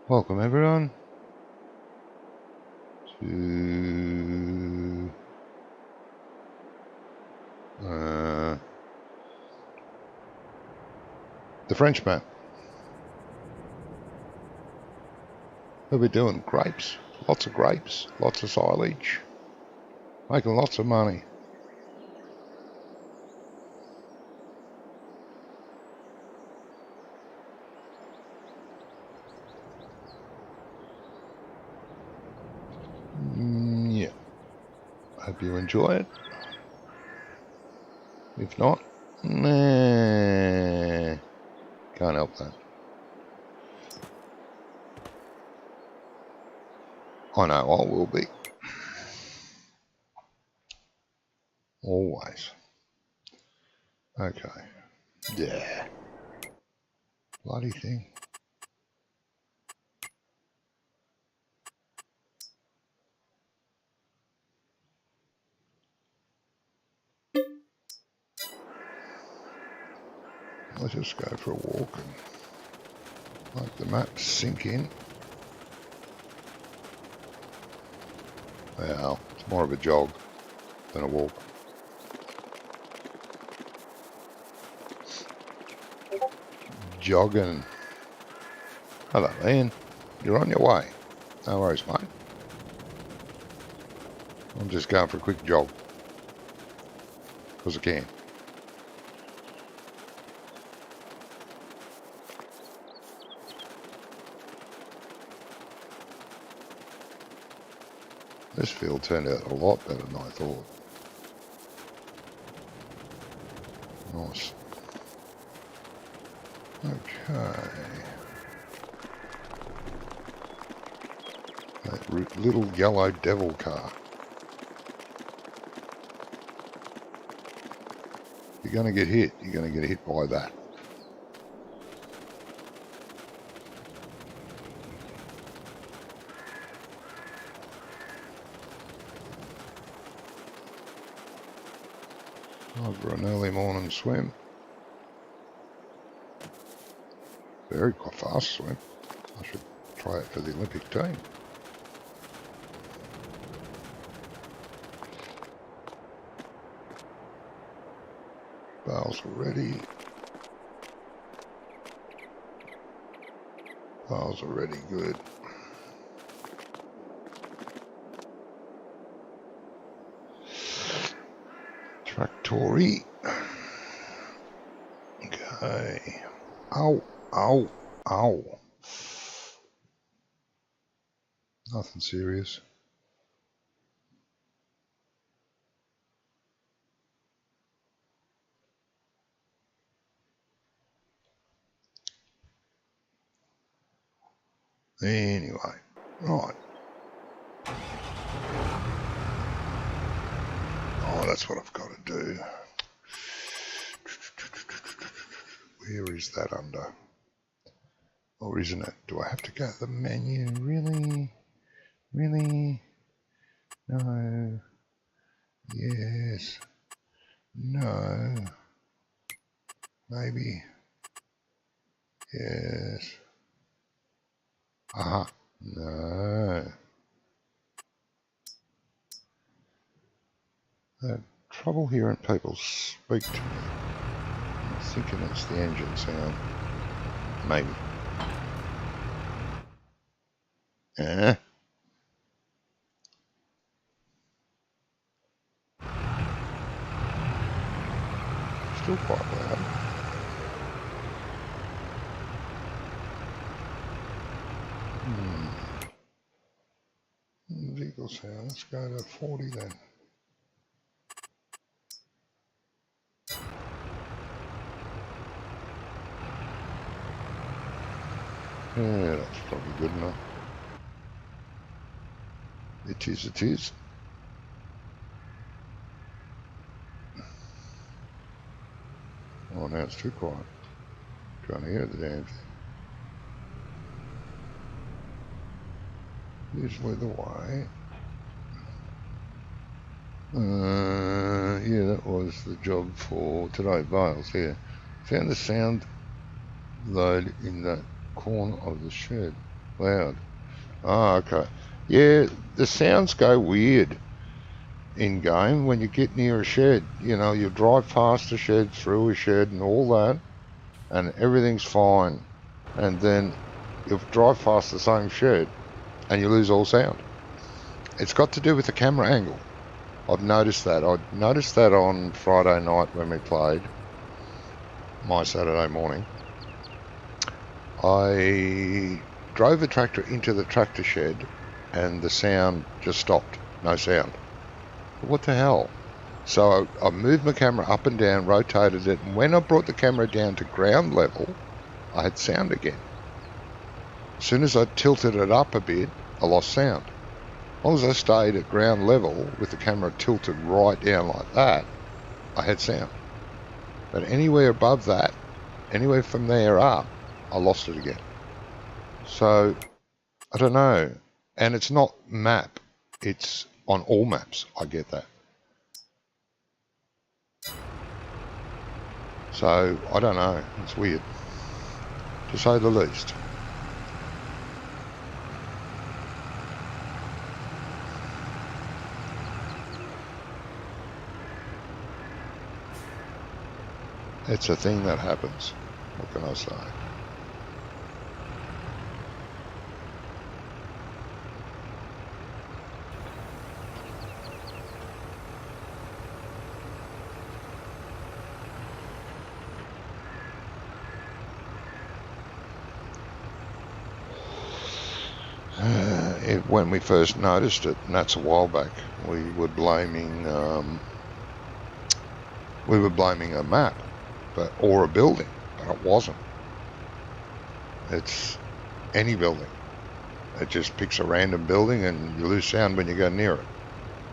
Welcome everyone to the French map. What are we doing? Grapes. Lots of grapes. Lots of silage. Making lots of money. Yeah. Hope you enjoy it. If not, nah, can't help that. I know I will be. Always. Okay. Yeah. Bloody thing. Let's just go for a walk and let the map sink in. Well, it's more of a jog than a walk. Jogging. Hello, Ian. You're on your way. No worries, mate. I'm just going for a quick jog. Because I can. This field turned out a lot better than I thought. Nice. Okay. That little yellow devil car. You're going to get hit. You're going to get hit by that. Over an early morning swim. Very fast swim. I should try it for the Olympic team. Bales are ready. Bales are ready, good. Tractory. Okay. Ow, ow, ow. Nothing serious. Anyway, right. Oh, that's what I've got to do. Where is that under? Or isn't it? Do I have to go to the menu? Really? Really? No. Yes. No. Maybe. Yes. Aha. No. The trouble hearing people speak to me. I'm thinking it's the engine sound. Maybe. Still quite loud. Vehicle sound. Let's go to 40 then. Yeah, that's probably good enough. It is, it is. Oh, now it's too quiet. Trying to hear the damn thing. Usually the way. Yeah, that was the job for today. Bales, yeah. Found the sound load in that corner of the shed. Loud. Oh, okay. Yeah, the sounds go weird in game when you get near a shed. You know, you drive past a shed, through a shed, and all that, and everything's fine. And then you drive past the same shed, and you lose all sound. It's got to do with the camera angle. I've noticed that. I noticed that on Friday night when we played, my Saturday morning. I drove the tractor into the tractor shed and the sound just stopped. No sound. What the hell? So I moved my camera up and down, rotated it, and when I brought the camera down to ground level, I had sound again. As soon as I tilted it up a bit, I lost sound. As long as I stayed at ground level with the camera tilted right down like that, I had sound. But anywhere above that, anywhere from there up, I lost it again. So, I don't know. And it's not map. It's on all maps. I get that. So, I don't know. It's weird, to say the least. It's a thing that happens. What can I say? When we first noticed it, and that's a while back, we were blaming a map, or a building, but it wasn't. It's any building. It just picks a random building and you lose sound when you go near it,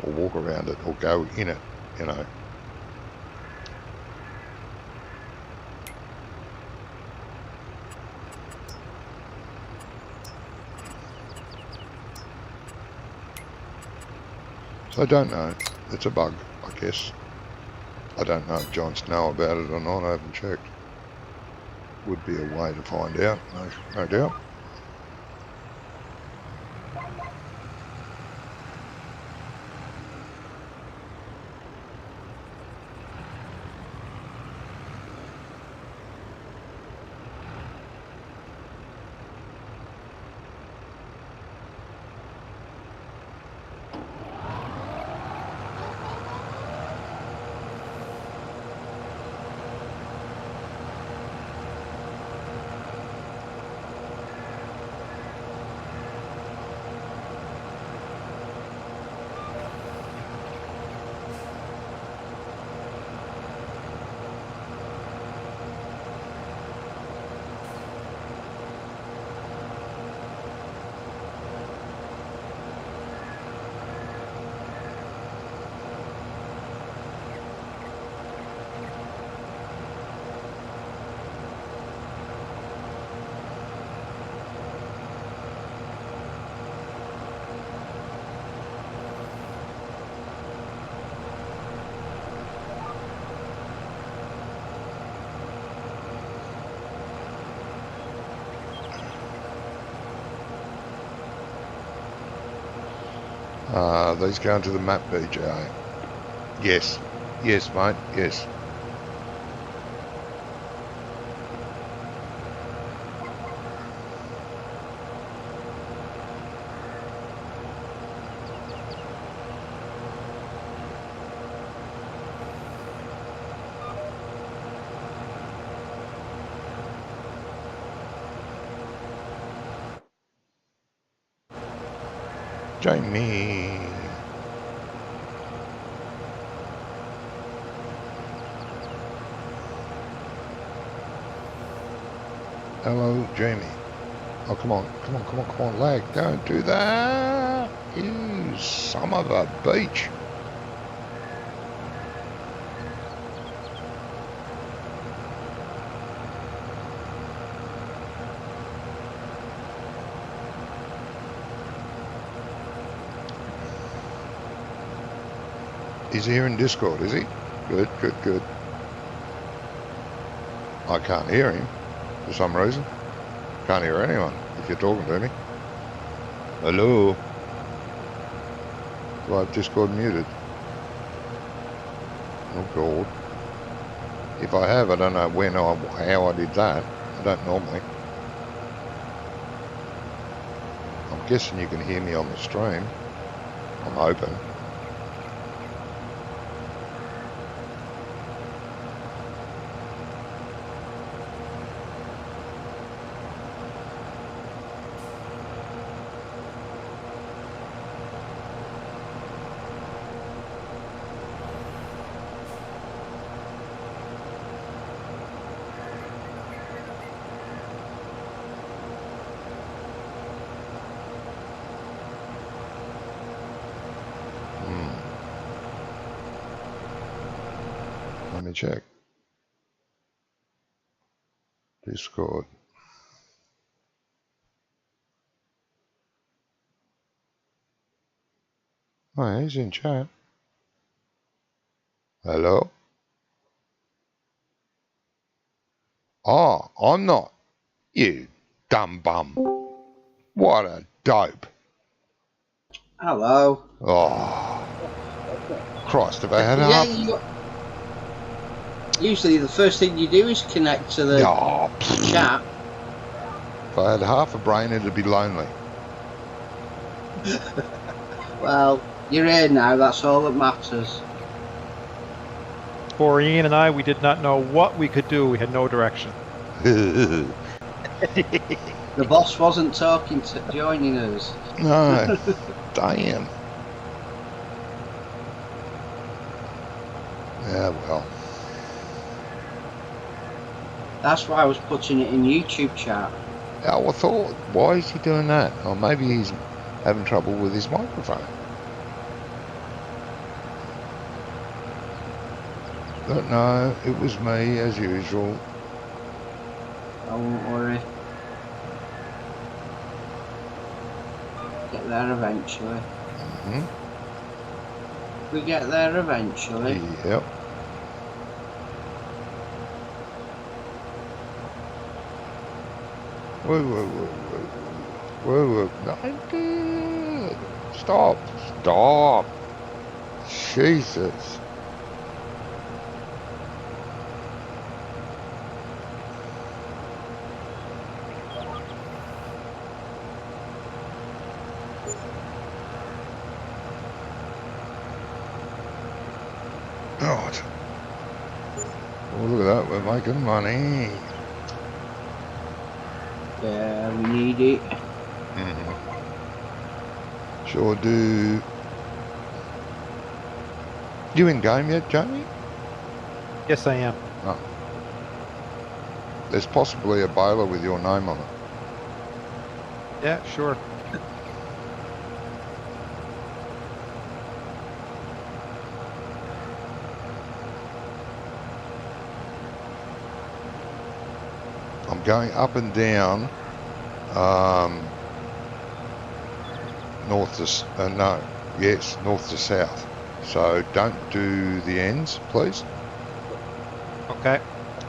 or walk around it, or go in it, you know. So I don't know. It's a bug, I guess. I don't know if Johns know about it or not. I haven't checked. Would be a way to find out, no doubt. These going to the map, BJ? Yes. Yes, mate. Yes. Jamie. Hello, Jamie. Oh, come on, lag. Don't do that. You son of a beach. He's here in Discord, is he? Good, good, good. I can't hear him for some reason. Can't hear anyone if you're talking to me. Hello? Do I have Discord muted? Oh God. If I have, I don't know when or how I did that. I don't normally. I'm guessing you can hear me on the stream. I'm hoping. Let me check. Discord. Oh, he's in chat. Hello? Oh, I'm not. You dumb bum. What a dope. Hello. Oh. Christ, have I had Yeah, half? Usually the first thing you do is connect to the chat. If I had half a brain, it'd be lonely. Well, you're here now, that's all that matters. For Ian and I, we did not know what we could do. We had no direction. The boss wasn't joining us. No. Damn. Yeah, well. That's why I was putting it in YouTube chat. I thought, why is he doing that? Or maybe he's having trouble with his microphone. But no, it was me as usual. Don't worry. Get there eventually. We get there eventually. Yep. Whoa. No, Stop. Jesus. God. Oh, look at that, we're making money. Yeah, we need it. Sure do. You in game yet, Jamie? Yes, I am. No. There's possibly a baler with your name on it. Yeah, sure. I'm going up and down north to south. So don't do the ends, please. Okay.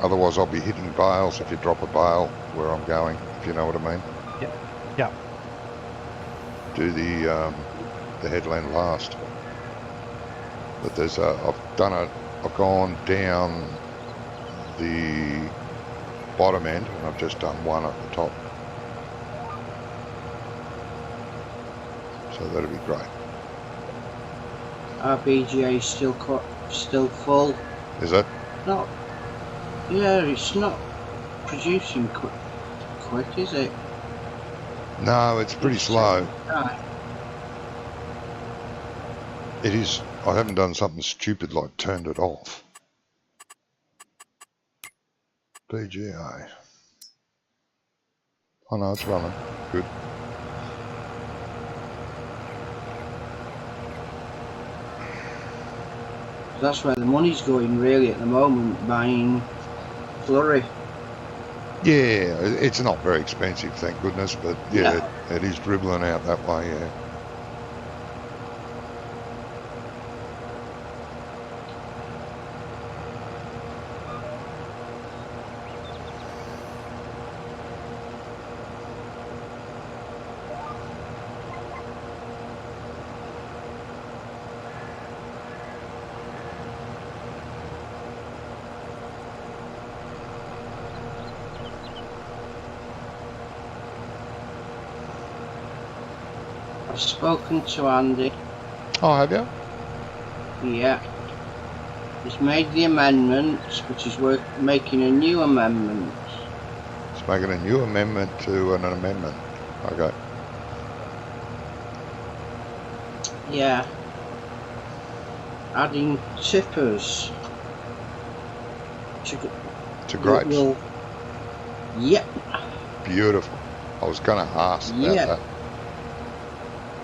Otherwise I'll be hitting bales if you drop a bale where I'm going, if you know what I mean. Yeah. Do the headland last. But there's I've gone down the bottom end and I've just done one at the top. So that'll be great. Our BGA is still full. Is it? Not. Yeah, it's not producing quick, is it? No, it's pretty slow. Right. It is. I haven't done something stupid like turned it off. BGA. Oh no, it's running. Good. That's where the money's going really at the moment, buying Flurry. Yeah, it's not very expensive, thank goodness, but yeah, No. it is dribbling out that way, yeah. I've spoken to Andy. Oh, have you? Yeah. He's made the amendments, but he's making a new amendment. It's making a new amendment to an amendment. Okay. Yeah. Adding tippers To grapes. Yep. Beautiful. I was going to ask about that.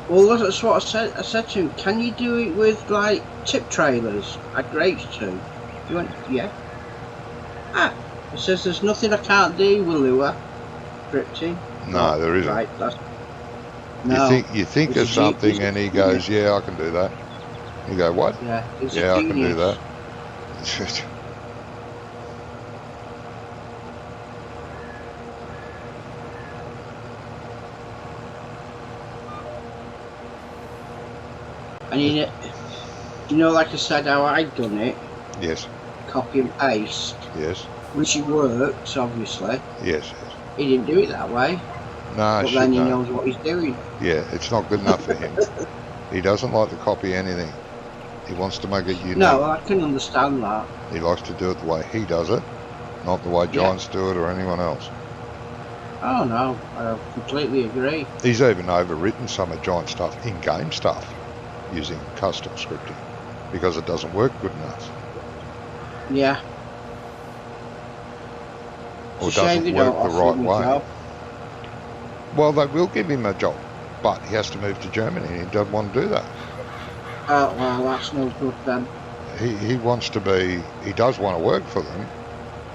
Well, that's what I said. I said to him, "Can you do it with like tip trailers? Add grapes to?" He went, "Yeah." He says, "There's nothing I can't do with lure scripting." No, there isn't. Right. No. You think of something, and he goes, "Yeah, I can do that." You go, "What?" Yeah. Yeah, I can do that. And you know, like I said, how I'd done it. Yes. Copy and paste. Yes. Which it works, obviously. Yes. He didn't do it that way. No, but then he knows what he's doing. Yeah, it's not good enough for him. He doesn't like to copy anything. He wants to make it unique. No, I can understand that. He likes to do it the way he does it, not the way giants do it or anyone else. Oh no, I completely agree. He's even overwritten some of Giant stuff, in-game stuff, using custom scripting, because it doesn't work good enough. Yeah. Or doesn't work the right way. Job. Well, they will give him a job, but he has to move to Germany, and he doesn't want to do that. Oh, well, that's no good then. He wants to be, he does want to work for them,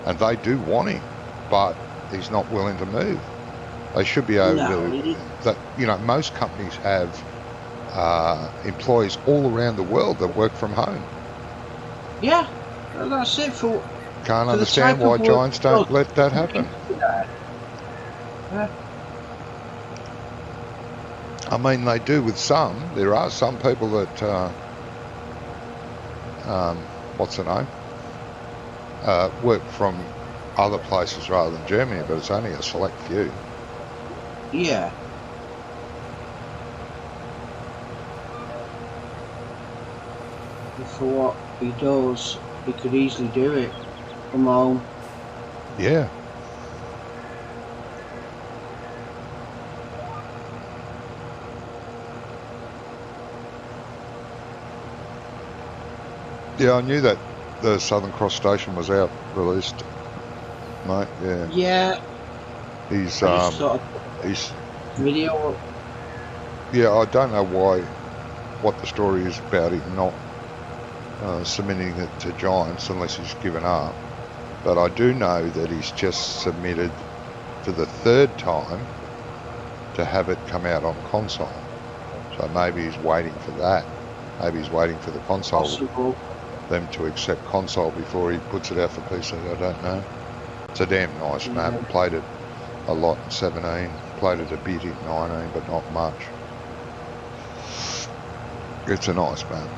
and they do want him, but he's not willing to move. They should be able to, that, you know, most companies have employees all around the world that work from home. Yeah, that's it. Can't understand why giants don't let that happen. Yeah. I mean, they do with some. There are some people that, what's the name? Work from other places rather than Germany, but it's only a select few. Yeah. For what he does, he could easily do it from home. Yeah. Yeah, I knew that the Southern Cross Station was out, released, mate. Yeah. Yeah. He's video. Yeah, I don't know what the story is about him not submitting it to Giants unless he's given up. But I do know that he's just submitted for the third time to have it come out on console. So maybe he's waiting for that. Maybe he's waiting for the console. Possible. Them to accept console before he puts it out for PC. I don't know. It's a damn nice map. Played it a lot in 17. Played it a bit in 19, but not much. It's a nice map.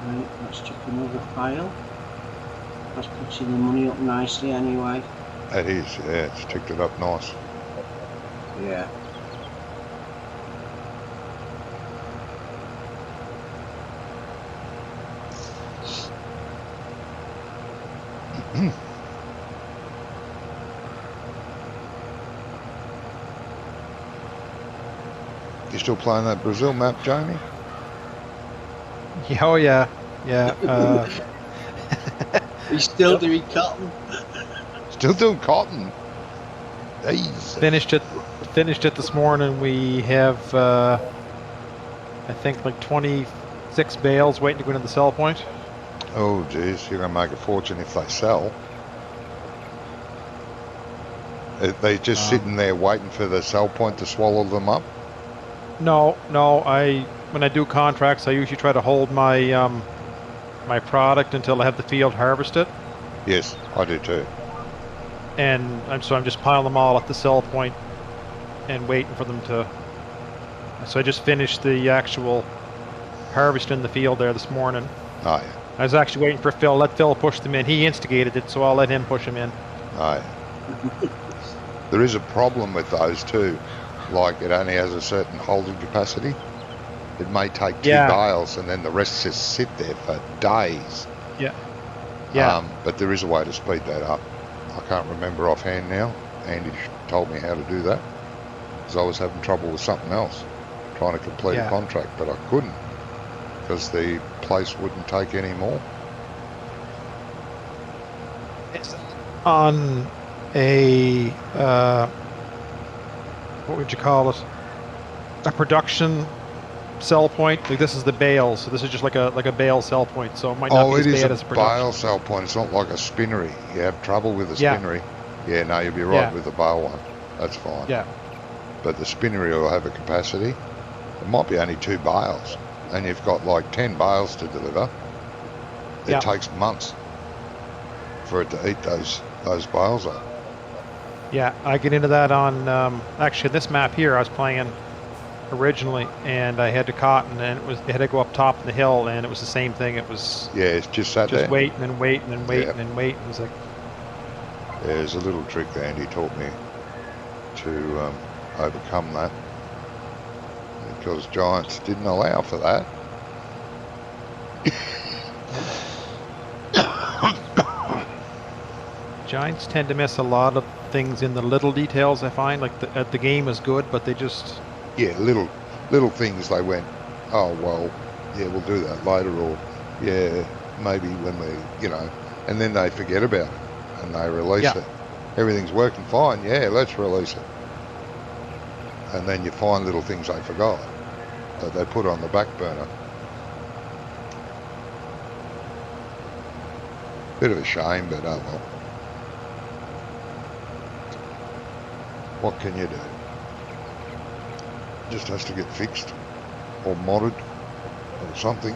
Right, let's check another file. That's putting the money up nicely anyway. It is, yeah, it's ticked it up nice. Yeah. You still playing that Brazil map, Jamie? Oh yeah, yeah. He's still doing cotton. Still doing cotton. Jeez. Finished it this morning. We have I think like 26 bales waiting to go into the sell point. Oh, geez, you're going to make a fortune if they sell. Are they just sitting there waiting for the sell point to swallow them up? No. When I do contracts, I usually try to hold my my product until I have the field harvested. Yes, I do too. And so I'm just piling them all at the sell point and waiting for them to. So I just finished the actual harvest in the field there this morning. Oh, yeah. I was actually waiting for Phil. Let Phil push them in. He instigated it, so I'll let him push them in. Oh, yeah. There is a problem with those too. Like, it only has a certain holding capacity. It may take 2 bales and then the rest just sit there for days. Yeah. Yeah. But there is a way to speed that up. I can't remember offhand now. Andy told me how to do that because I was having trouble with something else, trying to complete a contract, but I couldn't because the place wouldn't take any more. On a what would you call it? A production sell point. Like, this is the bales, so this is just like a bale sell point. So it might not be as bad as a production. Bale sell point. It's not like a spinnery. You have trouble with the spinnery. Yeah, no, you'll be right with the bale one. That's fine. Yeah. But the spinnery will have a capacity. It might be only 2 bales, and you've got like 10 bales to deliver. It takes months for it to eat those bales up. Yeah, I get into that on actually this map here I was playing originally, and I had to cotton, and it had to go up top of the hill, and it was the same thing. It was it's just sat there, waiting and waiting and waiting and waiting. It was like, there's a little trick that Andy taught me to overcome that, because Giants didn't allow for that. Giants tend to miss a lot of things in the little details. I find, like, the game is good, but they just little things. They went, oh well, yeah, we'll do that later, or yeah, maybe when we, and then they forget about it and they release it. Everything's working fine. Yeah, let's release it. And then you find little things they forgot that they put on the back burner. Bit of a shame, but oh well. What can you do? Just has to get fixed or modded or something.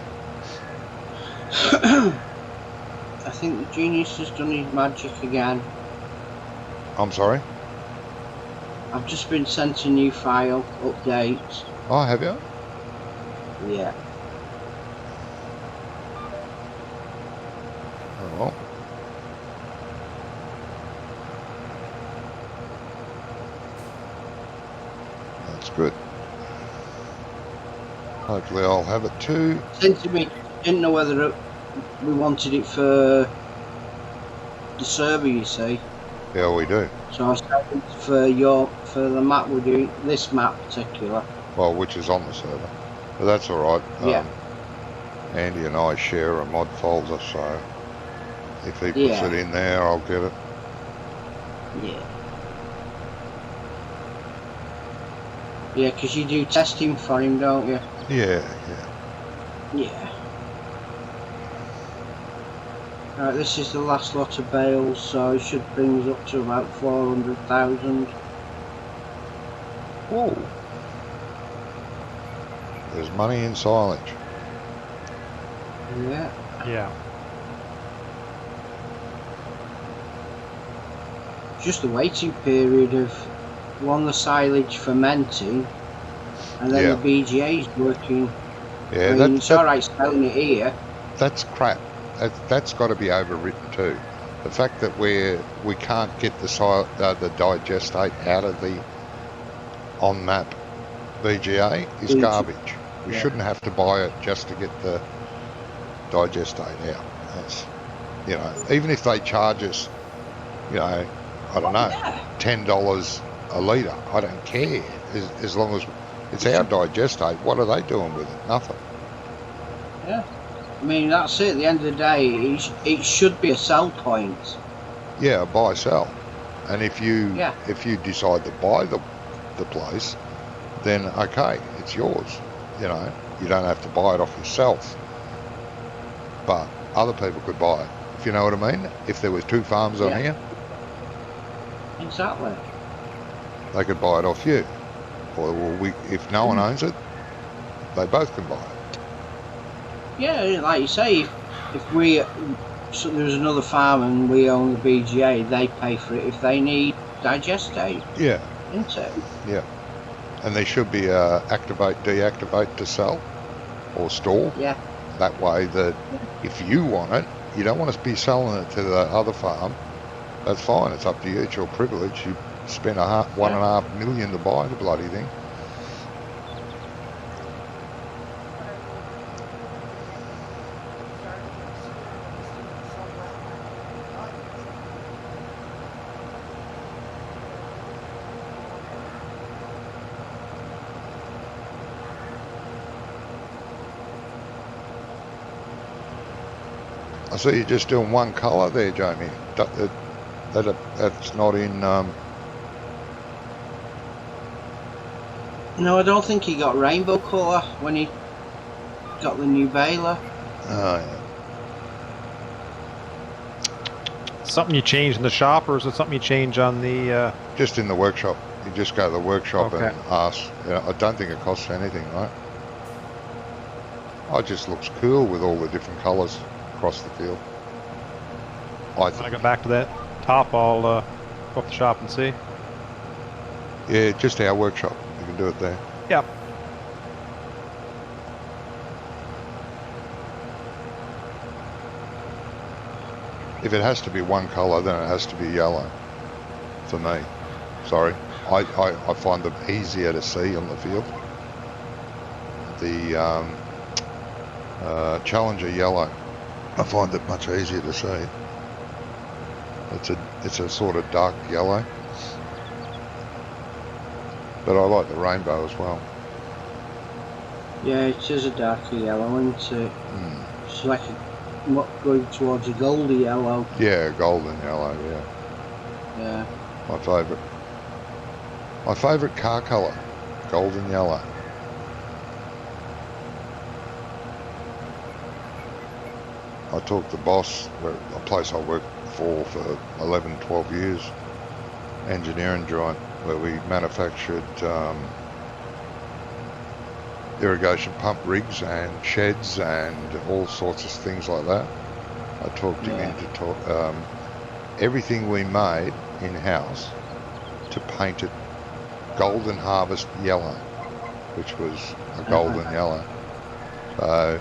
I think the genius has done his magic again. I'm sorry? I've just been sent a new file, updates. Oh, have you? Yeah. Oh well. That's good. Hopefully I'll have it too. Sent to me, didn't know whether we wanted it for the server, you see. Yeah, we do. So I was hoping for the map we're doing, this map particular. Well, which is on the server. But that's alright. Andy and I share a mod folder, so if he puts it in there, I'll get it. Yeah. Yeah, because you do testing for him, don't you? Yeah. Yeah. Right, this is the last lot of bales, so it should bring us up to about 400,000. Whoa. There's money in silage. Yeah. yeah. Just the waiting period of the silage fermenting, and then the BGA's working. Yeah, I mean, it's alright selling it here. That's crap. That's got to be overwritten too. The fact that we can't get the digestate out of the on-map BGA is garbage. We shouldn't have to buy it just to get the digestate out. That's, even if they charge us, I don't know, $10 a litre, I don't care. As long as it's our digestate, what are they doing with it? Nothing. Yeah. I mean, that's it. At the end of the day, it should be a sell point. Yeah, buy sell. And if you Yeah. decide to buy the place, then okay, it's yours. You know, you don't have to buy it off yourself. But other people could buy it, if you know what I mean. If there was two farms on here, exactly, they could buy it off you. Or if no one owns it, they both can buy it. Yeah, like you say, if so there's another farm and we own the BGA, they pay for it if they need digestate. Yeah. Isn't it? Yeah. And there should be activate, deactivate to sell or store. Yeah. That way that if you want it, you don't want to be selling it to the other farm. That's fine. It's up to you. It's your privilege. You spent $1.5 million to buy the bloody thing. I see you're just doing one colour there, Jamie. That's not in... No, I don't think he got rainbow colour when he got the new baler. Oh, yeah. Something you change in the shop, or is it something you change on the... Just in the workshop. You just go to the workshop Okay. and ask. You know, I don't think it costs anything, right? It just looks cool with all the different colours across the field. When I go back to that top, I'll go up the shop and see. Yeah, just our workshop. You can do it there. Yeah. If it has to be one colour, then it has to be yellow. For me. Sorry. I find them easier to see on the field. The Challenger yellow, I find it much easier to see. It's a sort of dark yellow. But I like the rainbow as well. Yeah, it is a darker yellow, isn't it? It's like going towards a goldy yellow. Yeah, golden yellow, yeah. Yeah. My favourite car colour, golden yellow. I talked to the boss, a place I worked for 11, 12 years, engineering joint, where we manufactured irrigation pump rigs and sheds and all sorts of things like that. I talked him into everything we made in-house to paint it golden harvest yellow, which was a golden yellow. So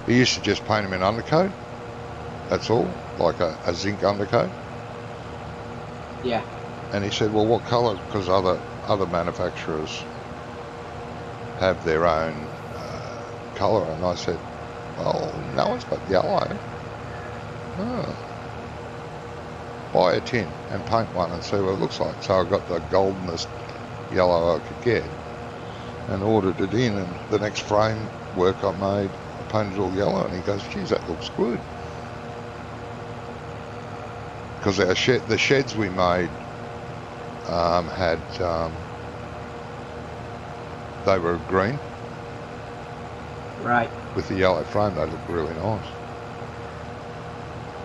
he used to just paint them in undercoat, that's all, like a zinc undercoat. Yeah. And he said, well, what colour? Because other manufacturers have their own colour. And I said, well, no one's got yellow. Oh. Buy a tin and paint one and see what it looks like. So I got the goldenest yellow I could get and ordered it in, and the next framework I made, I painted all yellow, and he goes, geez, that looks good. Because the sheds we made had, they were green. Right. With the yellow frame, they looked really nice.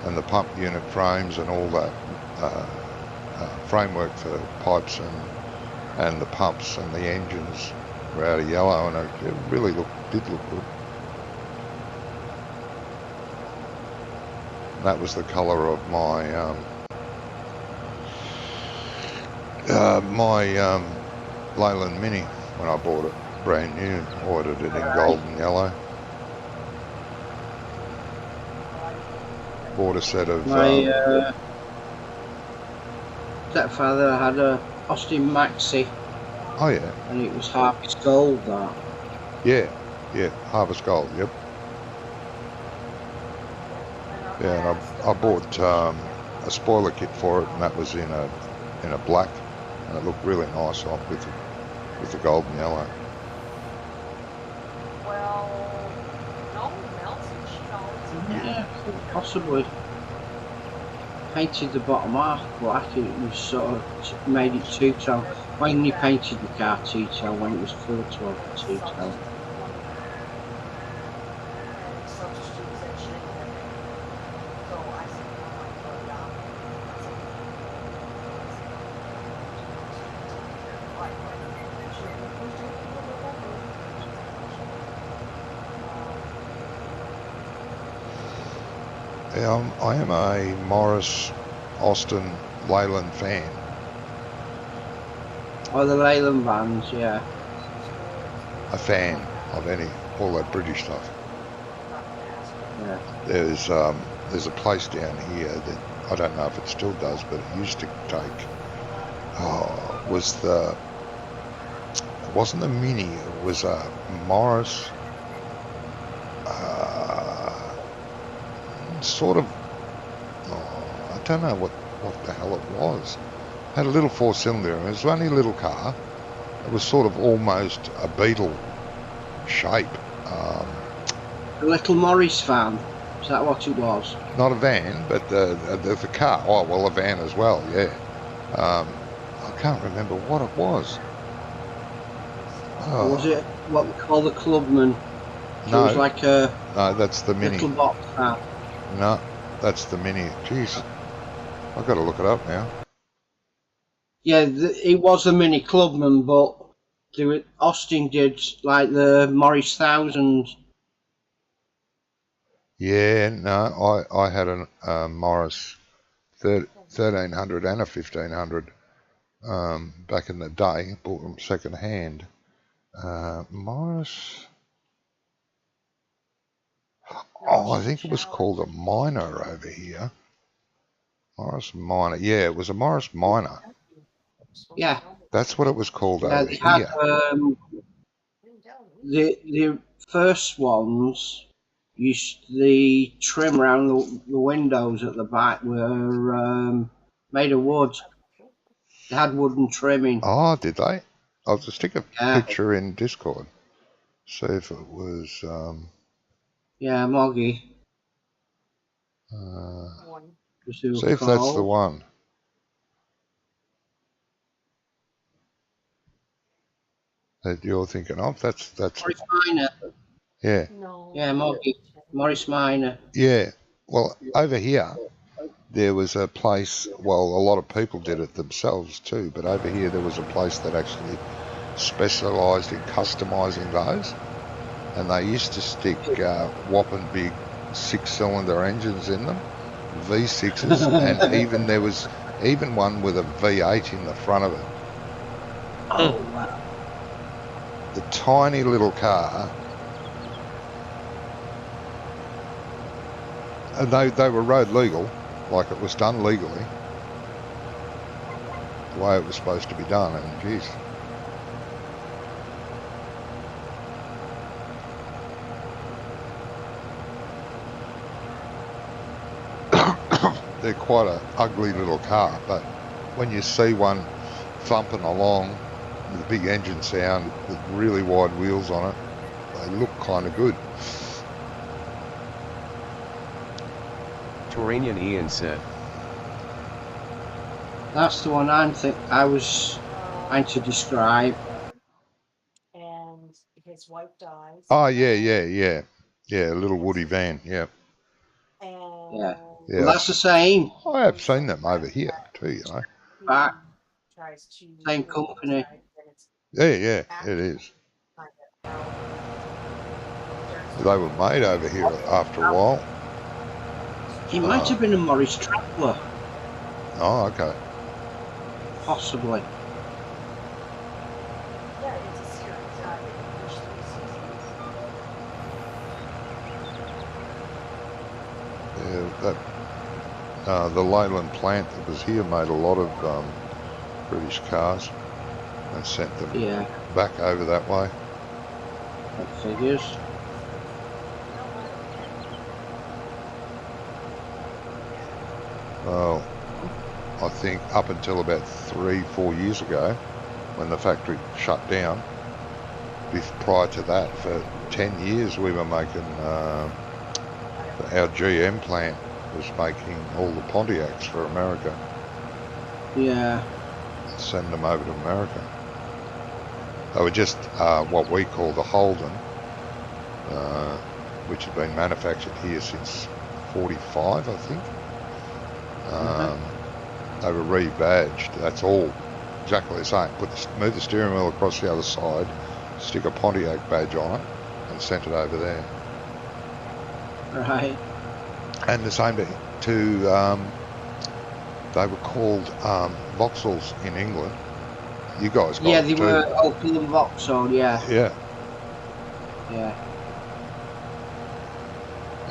And the pump unit frames and all that framework for pipes and the pumps and the engines were out of yellow, and it really did look good. And that was the colour of my Leyland Mini when I bought it brand new. Ordered it in golden yellow. Bought a set of My stepfather had a Austin Maxi. Oh yeah. And it was Harvest Gold, that. Yeah, Harvest Gold, yep. Yeah, and I bought a spoiler kit for it, and that was in a black, and it looked really nice on with the golden yellow. Possibly. Painted the bottom half black and it was sort of made it two-tone. When you painted the car two-tone, when it was full to have two-tone. I am a Morris Austin Leyland fan. Oh, the Leyland vans, yeah. A fan of all that British stuff. Yeah. There's a place down here that I don't know if it still does, but it used to take. It wasn't the Mini. It was a Morris. Sort of. I don't know what the hell it was. Had a little four-cylinder. It was only a little car. It was sort of almost a Beetle shape. The little Morris van. Is that what it was? Not a van, but the car. Oh, well, a van as well, yeah. I can't remember what it was. Was it what we call the Clubman? No. It was like a No, that's the Mini. little box van. No, that's the Mini. Jeez. I've got to look it up now. Yeah, it was a Mini Clubman, but Austin did like the Morris 1000. Yeah, no, I had a Morris 1300 and a 1500 back in the day. Bought them second hand. Morris. Oh, I think it was called a Minor over here. Morris Minor. Yeah, it was a Morris Minor. Yeah. That's what it was called over They had, here. the first ones, the trim around the windows at the back were made of wood. They had wooden trimming. Oh, did they? I'll just stick a Yeah. picture in Discord. See if it was. Yeah, Moggy. See if that's the one. That you're thinking of. That's. Morris Minor. Yeah. Yeah, Moggy. Morris Minor. Yeah. Well, over here, there was a place. Well, a lot of people did it themselves too. But over here, there was a place that actually specialised in customising those, and they used to stick whopping big 6-cylinder engines in them, V6s, and even there was one with a V8 in the front of it. Oh, wow. The tiny little car. And they were road legal, like it was done legally, the way it was supposed to be done, and geez. They're quite an ugly little car, but when you see one thumping along with a big engine sound with really wide wheels on it, they look kind of good. Turanian Ian said. That's the one I was trying to describe. And his wife dies. Oh, yeah, a little woody van, yeah. And Yeah. Well, that's the same. I have seen them over here too, you know. Back. tries to Same company. Yeah, it is. They were made over here after a while. It might have been a Morris Traveller. Oh, okay. Possibly. Yeah, it's a series. There's 3 seasons. Yeah, the Leyland plant that was here made a lot of British cars and sent them back over that way. That figures. Well, I think up until about 3-4 years ago, when the factory shut down, prior to that, for 10 years we were making our GM plant was making all the Pontiacs for America. Yeah. Send them over to America. They were just what we call the Holden, which had been manufactured here since 45, I think. They were rebadged. That's all exactly the same. Move the steering wheel across the other side, stick a Pontiac badge on it, and sent it over there. Right. And the same to they were called Vauxhalls in England. You guys got Yeah, them they too. were Opel and Vauxhall, yeah. Yeah. Yeah.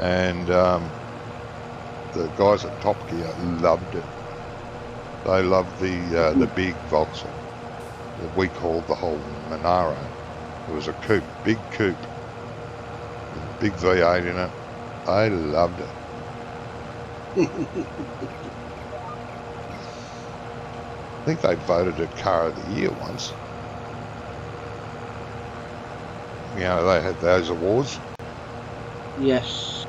And the guys at Top Gear loved it. They loved the big Vauxhall that we called the whole Monaro. It was a coupe, big coupe, big V8 in it. They loved it. I think they voted it Car of the Year once. You know, they had those awards. Yes.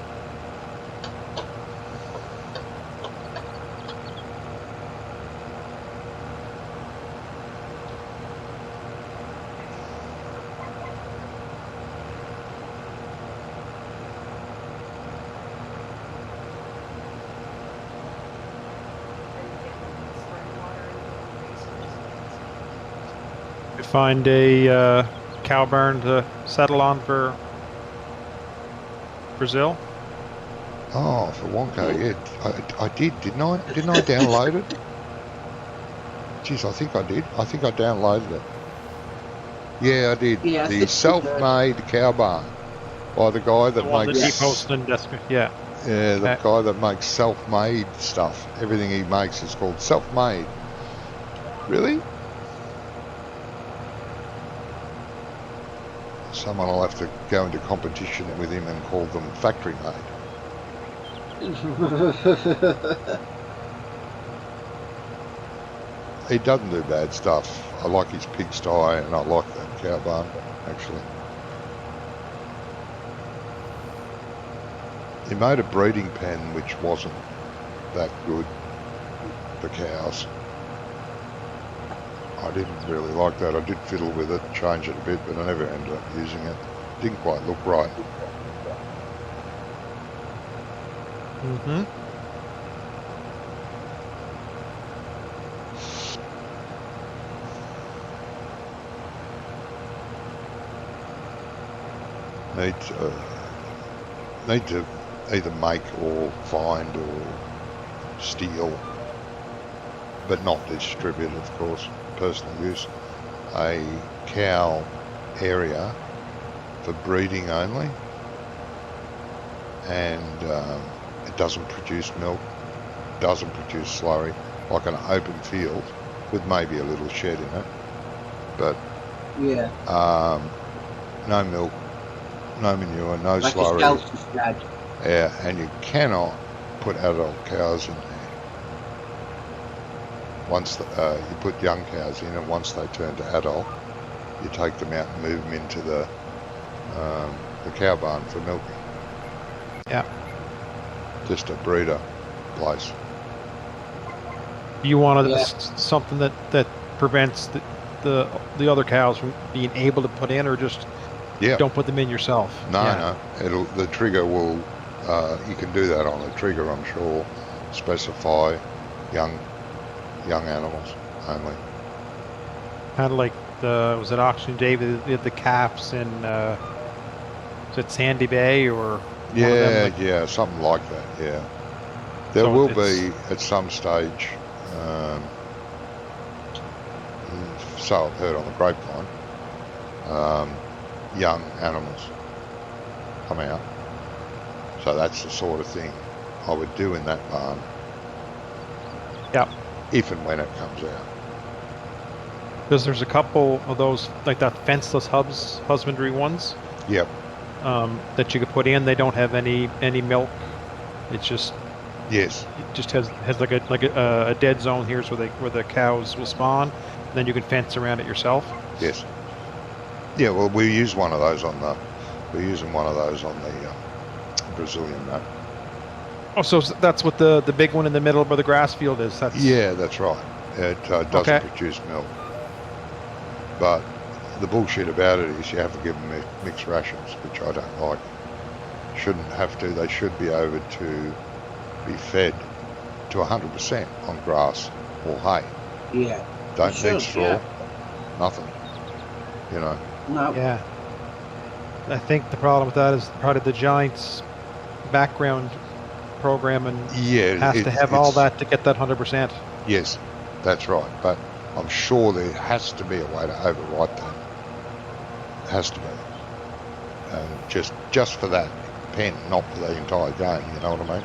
Find a cow barn to settle on for Brazil. Oh, for Wonka, yeah. I did, didn't I? Didn't I download it? Jeez, I think I did. I think I downloaded it. Yeah, I did. Yeah, I The think self-made cow barn by the guy that The one that makes... he posted in desk. Yeah. Yeah, the guy that makes self-made stuff. Everything he makes is called self-made. Really? Someone will have to go into competition with him and call them factory-made. He doesn't do bad stuff. I like his pigsty and I like that cow barn, actually. He made a breeding pen which wasn't that good for cows. I didn't really like that. I did fiddle with it, change it a bit, but I never ended up using it. Didn't quite look right. Mm-hmm. Need to either make or find or steal, but not distribute, of course, personal use, a cow area for breeding only, and it doesn't produce milk, doesn't produce slurry, like an open field with maybe a little shed in it, but Yeah. no milk, no manure, no Like slurry. a selfish dad. Yeah, and you cannot put adult cows in there. Once you put young cows in, and once they turn to adult, you take them out and move them into the cow barn for milking. Yeah. Just a breeder place. You wanted Yeah. something that prevents the other cows from being able to put in, or just don't put them in yourself. No. The trigger will. You can do that on the trigger, I'm sure. Specify young animals only. Kind of like was it Auction David did the calves in is it Sandy Bay or one of them, Yeah, something like that. Yeah, there So will it's- be at some stage. So I've heard on the grapevine. Young animals come out. So that's the sort of thing I would do in that barn. Yeah. If and when it comes out. Because there's a couple of those like that fenceless husbandry ones. Yep. That you could put in. They don't have any milk. It's just Yes. it just has like a dead zone here, so where the cows will spawn. Then you can fence around it yourself. Yes. Yeah. Well, we use one of those on the. We're using one of those on the Brazilian map. Oh, so that's what the big one in the middle where the grass field is. That's Yeah, that's right. It doesn't Okay. produce milk. But the bullshit about it is you have to give them mixed rations, which I don't like. Shouldn't have to. They should be able to be fed to 100% on grass or hay. Yeah. Don't They need should, straw. yeah. Nothing. You know. No. Yeah. I think the problem with that is probably the Giants' background program and Yeah, has to have all that to get that 100%. Yes, that's right. But I'm sure there has to be a way to overwrite that. Has to be. Just for that pen, not for the entire game. You know what I mean?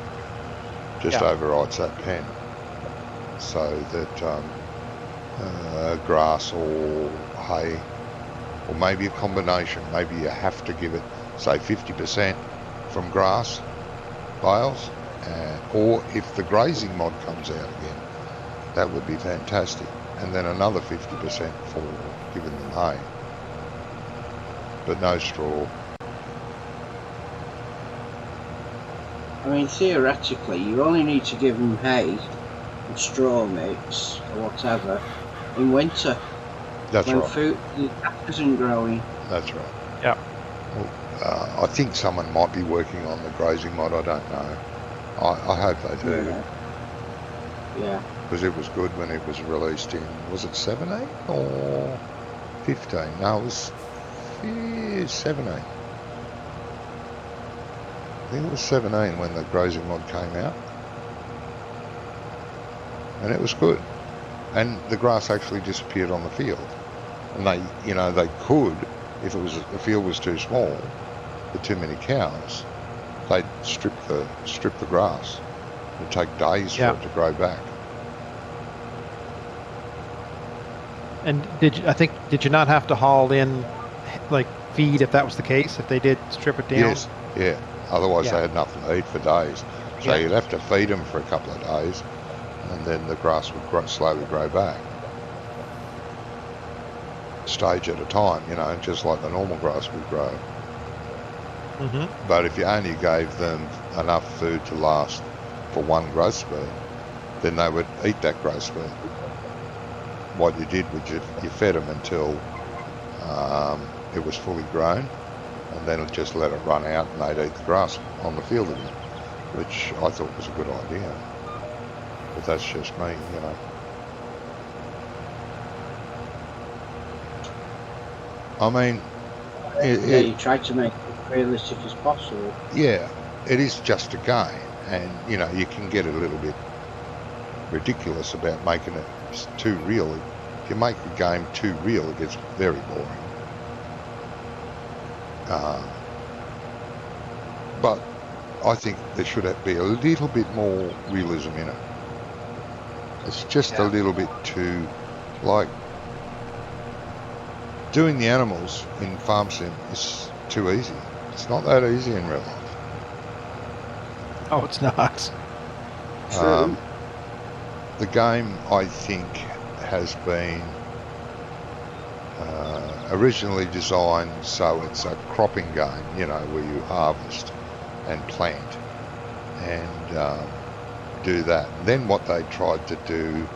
Just Yeah. overwrites that pen so that grass or hay, or maybe a combination. Maybe you have to give it, say, 50% from grass bales, or if the grazing mod comes out again, that would be fantastic. And then another 50% for giving them hay, but no straw. I mean, theoretically, you only need to give them hay and straw mix or whatever in winter. That's when right. food isn't growing. That's right. Yeah. Well, I think someone might be working on the grazing mod. I don't know. I hope they do. Yeah. Because it was good when it was released in, was it 17 or 15? No, it was 17. I think it was 17 when the grazing mod came out. And it was good. And the grass actually disappeared on the field. And they could, if the field was too small, for too many cows, they'd strip the grass. It'd take days for it to grow back. And did you not have to haul in like feed if that was the case, if they did strip it down? Yes, yeah. Otherwise they had nothing to eat for days. So you'd have to feed them for a couple of days, and then the grass would slowly grow back. Stage at a time, just like the normal grass would grow. Mm-hmm. But if you only gave them enough food to last for one growth spurt, then they would eat that growth spurt. What you did was you fed them until it was fully grown, and then just let it run out and they'd eat the grass on the field again, which I thought was a good idea. But that's just me, I mean, you try to make it realistic as possible. Yeah, it is just a game, and you can get a little bit ridiculous about making it too real. If you make the game too real, it gets very boring. But I think there should be a little bit more realism in it. It's just a little bit too, like, doing the animals in Farm Sim is too easy. It's not that easy in real life. Oh, it's not. The game, I think, has been originally designed so it's a cropping game, where you harvest and plant and do that. And then what they tried to do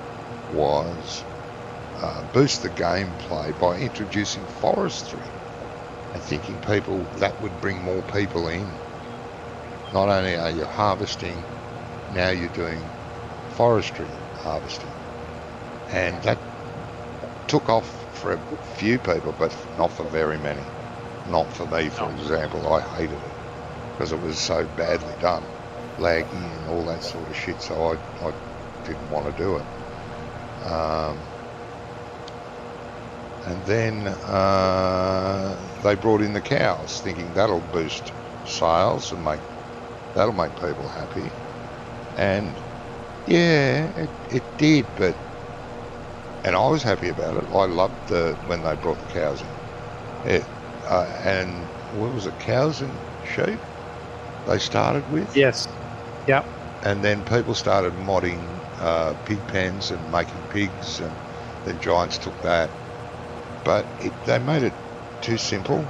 was boost the gameplay by introducing forestry and thinking that would bring more people in. Not only are you harvesting, now you're doing forestry harvesting, and that took off for a few people, but not for very many. Not for me, for example. I hated it because it was so badly done, laggy and all that sort of shit, so I didn't want to do it. And then they brought in the cows, thinking that'll boost sales and that'll make people happy. And yeah, it did, and I was happy about it. I loved when they brought the cows in. And what was it, cows and sheep they started with? Yes. Yep. And then people started modding pig pens and making pigs, and then Giants took that. But they made it too simple.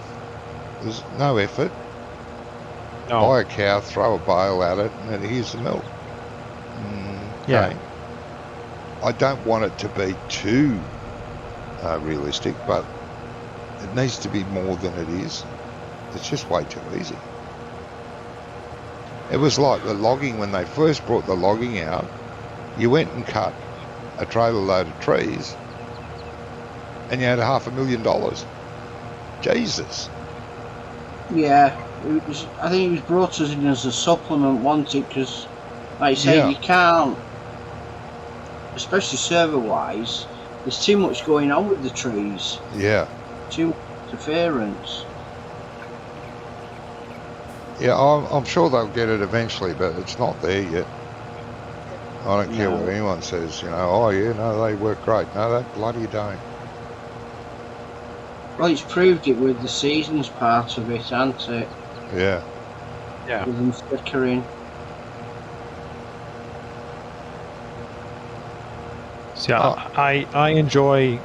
There's no effort. No. buy a cow, throw a bale at it, and here's the milk. Okay. Yeah. I don't want it to be too realistic, but it needs to be more than it is. It's just way too easy. It was like the logging when they first brought the logging out. You went and cut a trailer load of trees, and you had $500,000. Jesus. Yeah, I think it was brought us in as a supplement, wasn't it? Because, like you say, you can't, especially server-wise, there's too much going on with the trees. Yeah. Too much interference. Yeah, I'm sure they'll get it eventually, but it's not there yet. I don't care what anyone says, oh yeah, no, they work great. No, they bloody don't. Well, it's proved it with the seasons part of it, hasn't it? Yeah. Yeah. With them flickering. See, I enjoy,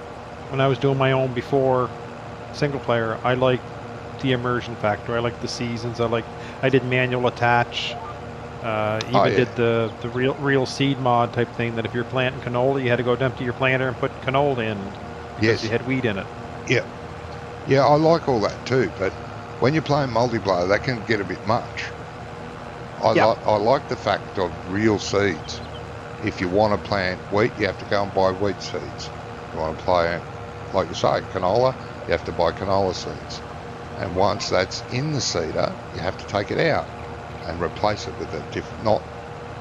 when I was doing my own before single player, I like the immersion factor. I like the seasons. I did manual attach. Did the real seed mod type thing, that if you're planting canola, you had to go empty your planter and put canola in because you had wheat in it. Yeah. Yeah, I like all that too, but when you're playing multiplayer, that can get a bit much. I like the fact of real seeds. If you want to plant wheat, you have to go and buy wheat seeds. You want to plant, like you say, canola, you have to buy canola seeds. And once that's in the seeder, you have to take it out and replace it with a different,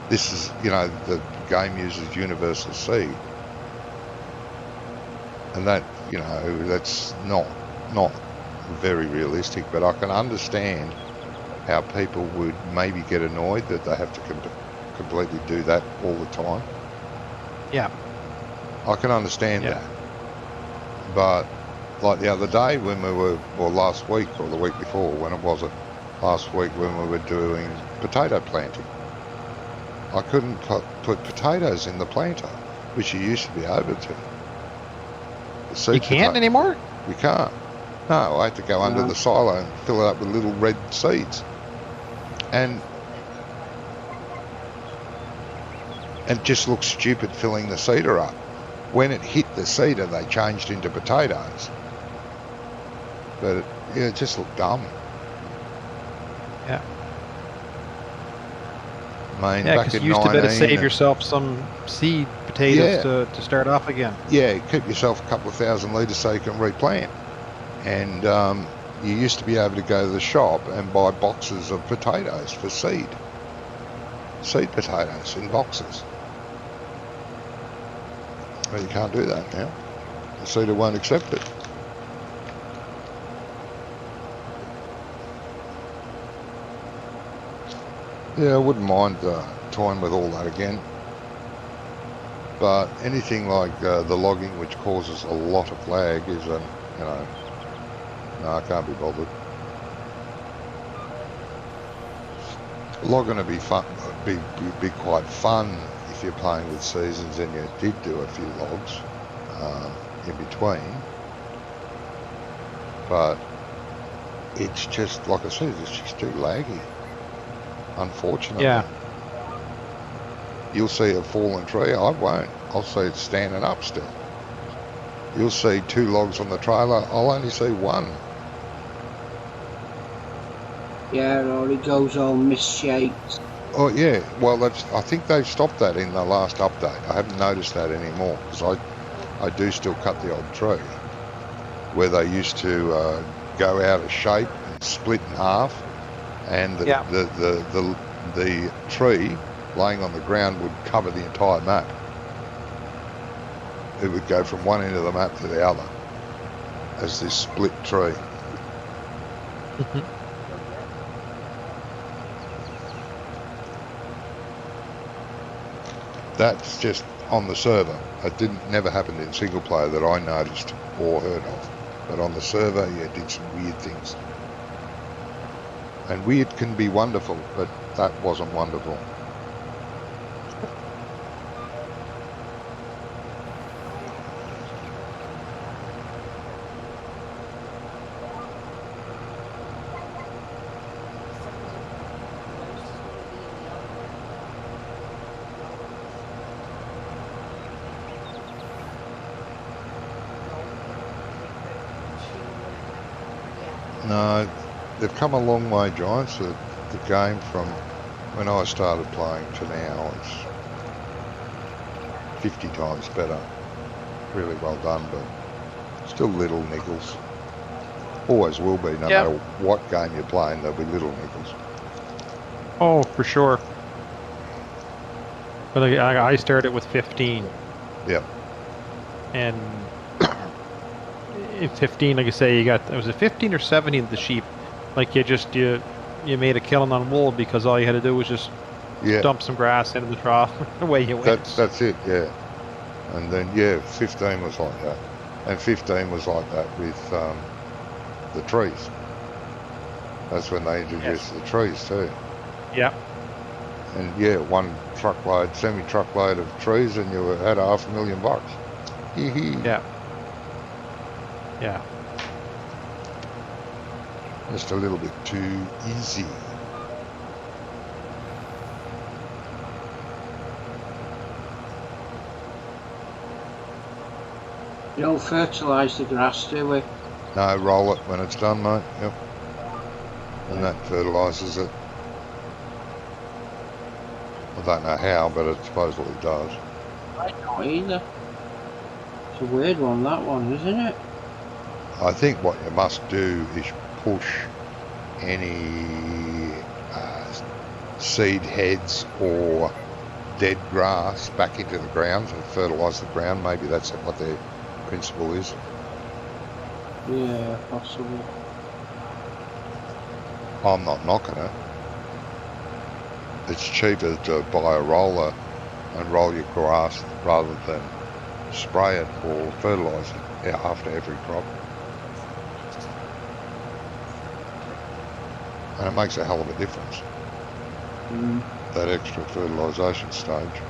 this is, the game uses universal seed. And that, that's not very realistic, but I can understand how people would maybe get annoyed that they have to completely do that all the time. Yeah. I can understand that. But like the other day when we were, or last week or the week before, when it was last week when we were doing potato planting, I couldn't put potatoes in the planter, which you used to be able to. You can't anymore? You can't. No, I had to go under the silo and fill it up with little red seeds. And it just looked stupid filling the seeder up. When it hit the seeder, they changed into potatoes. But it just looked dumb. Yeah. I mean, yeah, back because in you used to better save 19 yourself some seed potatoes to start off again. Yeah, keep yourself a couple of 1,000 litres so you can replant. And you used to be able to go to the shop and buy boxes of potatoes for seed potatoes in boxes. Well, you can't do that now. The seeder won't accept it. Yeah, I wouldn't mind toying with all that again. But anything like the logging, which causes a lot of lag, is no, I can't be bothered. Logging would be fun, be quite fun if you're playing with seasons and you did do a few logs in between. But it's just, like I said, it's just too laggy, unfortunately. Yeah. You'll see a fallen tree, I won't. I'll see it standing up still. You'll see 2 logs on the trailer, I'll only see 1. Yeah, or it goes all misshaped. Oh yeah, well I think they've stopped that in the last update. I haven't noticed that anymore, because I do still cut the odd tree, where they used to go out of shape and split in half, and the tree laying on the ground would cover the entire map. It would go from one end of the map to the other as this split tree. That's just on the server. It never happened in single player that I noticed or heard of. But on the server, it did some weird things. And weird can be wonderful, but that wasn't wonderful. No, they've come a long way, Giants. The game from when I started playing to now is 50 times better. Really well done, but still little niggles. Always will be, no matter what game you're playing, there'll be little niggles. Oh, for sure. But I started with 15. Yep. And in 15, like I say, was it 15 or 17 of the sheep? Like you made a killing on wool because all you had to do was just dump some grass into the trough. Away you went. That's it, yeah. And then 15 was like that, and 15 was like that with the trees. That's when they introduced the trees too. Yeah. And one semi-truckload of trees, and you had $500,000. Yeah. Yeah. Just a little bit too easy. You don't fertilise the grass, do we? No, roll it when it's done, mate. Yep. And that fertilises it. I don't know how, but it supposedly does. I don't either. It's a weird one, that one, isn't it? I think what you must do is push any seed heads or dead grass back into the ground and fertilise the ground. Maybe that's what their principle is. Yeah, possibly. I'm not knocking it. It's cheaper to buy a roller and roll your grass rather than spray it or fertilise it after every crop. And it makes a hell of a difference. That extra fertilisation stage.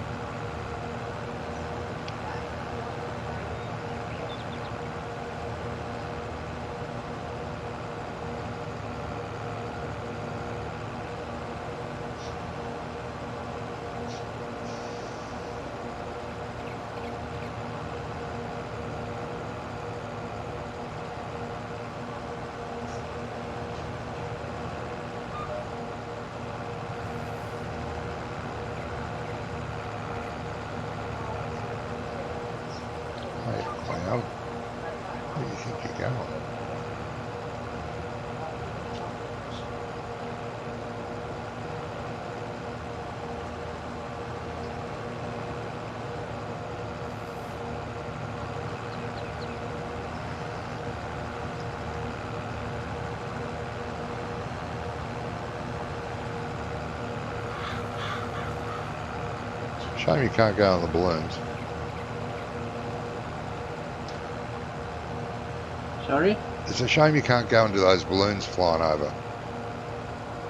Where do you think you're going? Shame you can't go on the balloons. Sorry? It's a shame you can't go into those balloons flying over.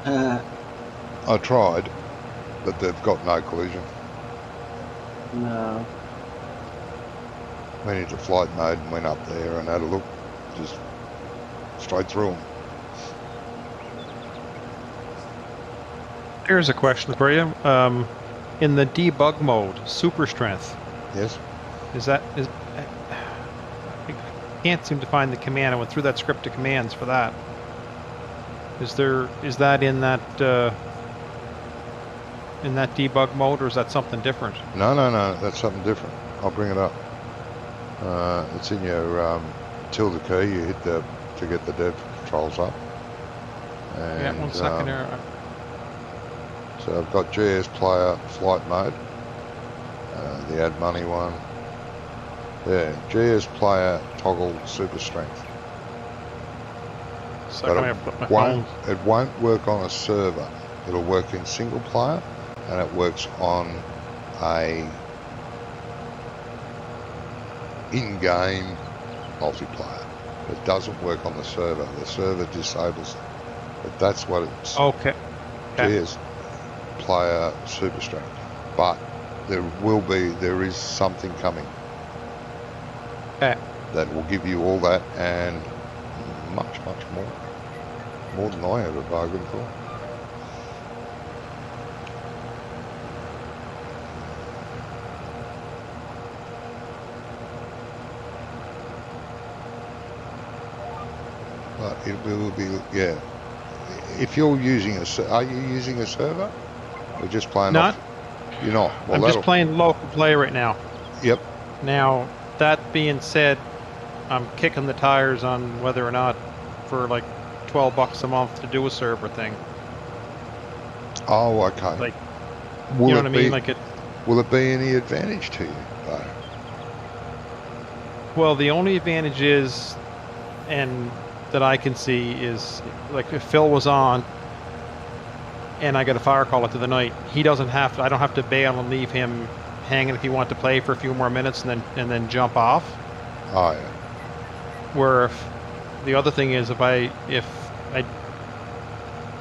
I tried, but they've got no collision. No. Went into flight mode and went up there and had a look, just straight through them. Here's a question for you. In the debug mode, super strength. Yes. I can't seem to find the command. I went through that script of commands for that. Is that in that debug mode, or is that something different? No, that's something different. I'll bring it up. It's in your tilde key. You hit to get the dev controls up. And, yeah, 1 second here. So I've got GS player flight mode, the add money one. Yeah, GS player toggle super strength. But it won't work on a server. It'll work in single player, and it works on a in-game multiplayer. It doesn't work on the server. The server disables it. But that's what it's. Okay. GS player super strength. But there is something coming. Okay. That will give you all that and much more. More than I ever bargained for. But it will be, yeah. If you're using are you using a server? Or just playing Not. off? You're not. Well, I'm just playing local play right now. Yep. Now, that being said, I'm kicking the tires on whether or not for like $12 a month to do a server thing. Oh, okay. Like, will you know what I mean? Be, like it. will it be any advantage to you, though? Well, the only advantage is, and that I can see is, like if Phil was on, and I got a fire call into the night, he doesn't have to. I don't have to bail and leave him hanging if he wants to play for a few more minutes and then jump off. Oh yeah. Where if the other thing is if I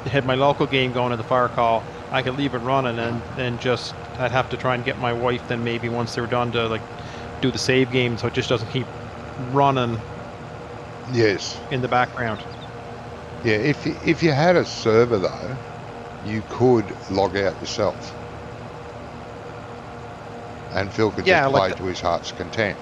had my local game going at the fire call, I could leave it running and then just I'd have to try and get my wife then maybe once they're done to like do the save game so it just doesn't keep running. Yes. In the background. Yeah. If you had a server though, you could log out yourself, and Phil could just play to his heart's content.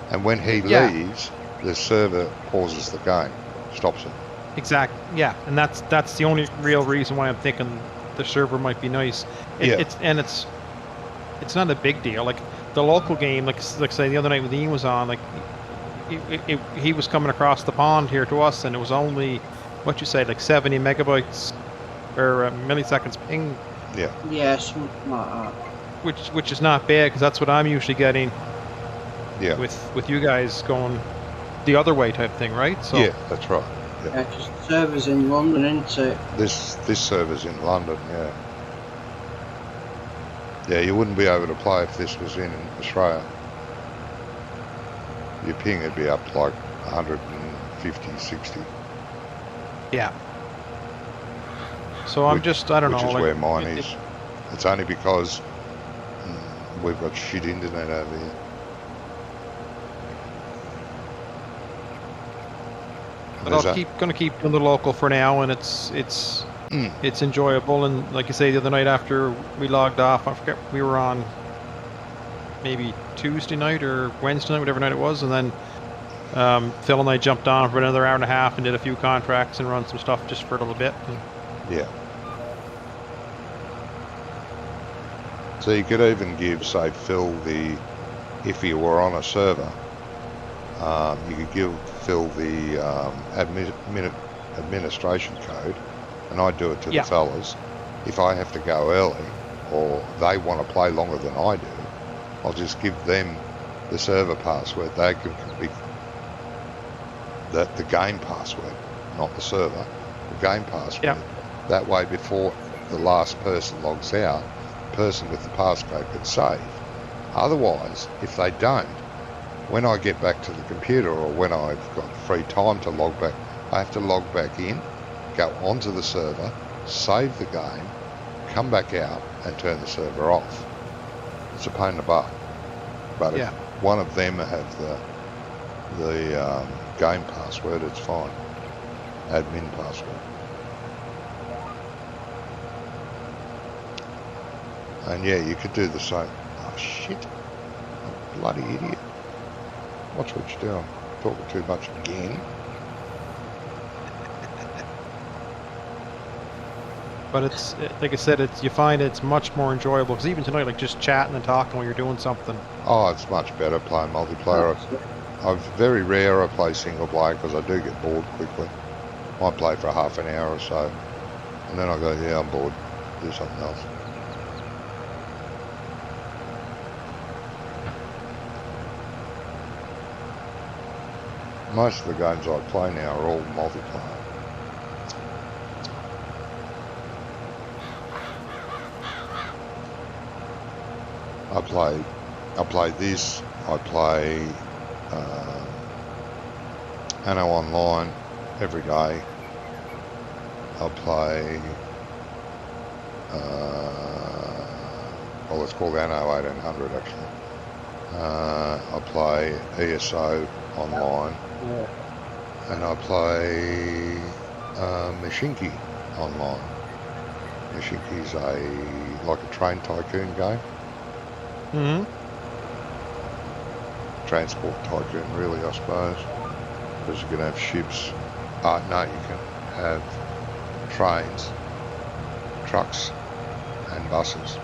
And when he leaves, the server pauses the game, stops it. Exactly. Yeah, and that's the only real reason why I'm thinking the server might be nice. It's not a big deal. Like the local game, like say the other night when Ian was on, like he was coming across the pond here to us, and it was only what you say like 70 megabytes or milliseconds ping. Yeah. Yeah, something like that. Which is not bad because that's what I'm usually getting. Yeah. With you guys going the other way type thing, right? So yeah, that's right. Yeah, because the server's in London, isn't it? This server's in London, yeah. Yeah, you wouldn't be able to play if this was in Australia. Your ping would be up to like 150, 60. Yeah. So I don't know. Which is like, where mine is. It's only because we've got shit internet over here. But I'm gonna keep doing the local for now, and it's enjoyable. And like you say, the other night after we logged off, I forget we were on maybe Tuesday night or Wednesday night, whatever night it was, and then Phil and I jumped on for another hour and a half and did a few contracts and run some stuff just for a little bit. Yeah. So you could even give, say, Phil if he were on a server, you could give Phil the administration code, and I do it to the fellas. If I have to go early, or they want to play longer than I do, I'll just give them the server password. They can be the game password, not the server, the game password. Yeah. That way, before the last person logs out, the person with the passcode can save. Otherwise, if they don't, when I get back to the computer or when I've got free time to log back, I have to log back in, go onto the server, save the game, come back out and turn the server off. It's a pain in the butt. But if one of them have the game password, it's fine. Admin password. And yeah, you could do the same. Oh shit. I'm a bloody idiot. Watch what you're doing. Talking too much again. But it's like I said, you find it's much more enjoyable because even tonight, like just chatting and talking while you're doing something. Oh, it's much better playing multiplayer. Very rare I play single player because I do get bored quickly. I play for half an hour or so, and then I go, yeah, I'm bored. Do something else. Most of the games I play now are all multiplayer. I play this. I play Anno Online every day. I play well, it's called Anno 1800 actually. I play ESO online. And I play Mashinki online. Mashinki's like a train tycoon game. Mm-hmm. Transport tycoon, really, I suppose, because you can have ships No, you can have trains, trucks, and buses.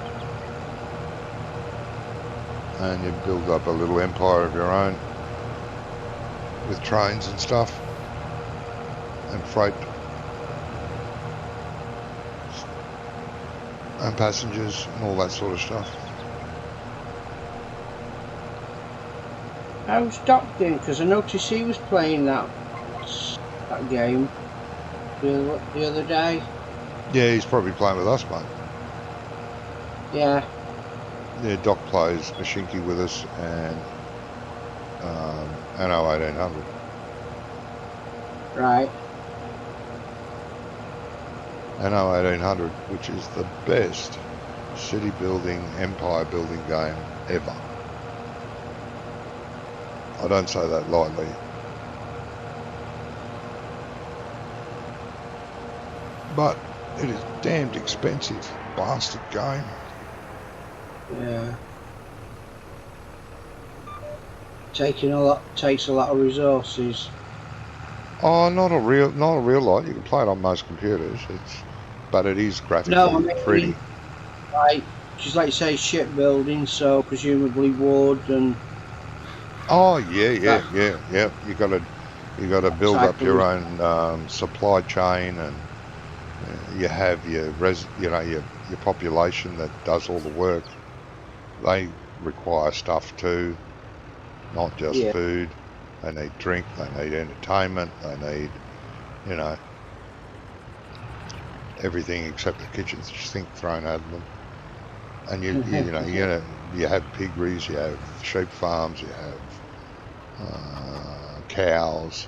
And you build up a little empire of your own with trains and stuff and freight and passengers and all that sort of stuff. How's Doc doing? Because I noticed he was playing that game the other day. Yeah, he's probably playing with us, mate. Yeah. Yeah, Doc plays Mashinki with us and Anno 1800. Right. Anno 1800, which is the best city building, empire building game ever. I don't say that lightly. But it is damned expensive, bastard game. Yeah. Takes a lot of resources. Oh, not a real lot. You can play it on most computers. But it is graphically pretty. Like, just like you say, shipbuilding, so presumably wood and. Oh yeah. You got to build up your own supply chain, and you have your population that does all the work. They require stuff too, not just food. They need drink, they need entertainment, they need, everything except the kitchen sink thrown at them. And you have piggeries, you have sheep farms, you have cows,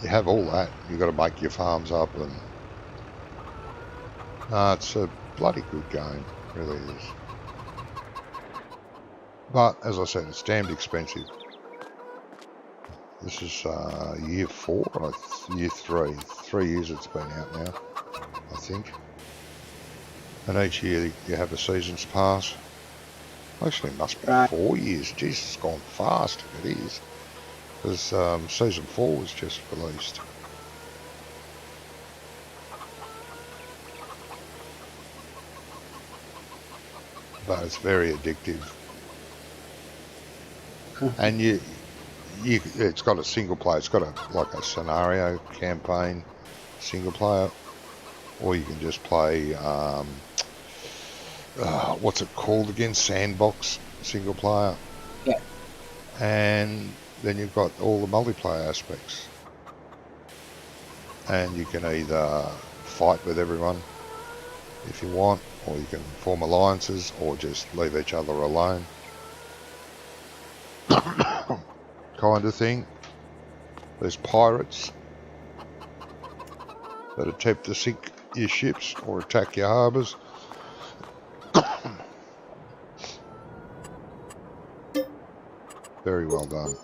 you have all that. You've got to make your farms up, and it's a bloody good game, it really is. But as I said, it's damned expensive. This is year 4 or year 3. 3 years it's been out now, I think. And each year you have a season's pass. Actually, it must be 4 years. Jesus, it's gone fast if it is. Because season 4 was just released. But it's very addictive. And it's got a single player. It's got like a scenario campaign single player, or you can just play what's it called again? Sandbox single player. Yeah. And then you've got all the multiplayer aspects, and you can either fight with everyone if you want, or you can form alliances, or just leave each other alone. Kind of thing. There's pirates that attempt to sink your ships or attack your harbours. Very well done.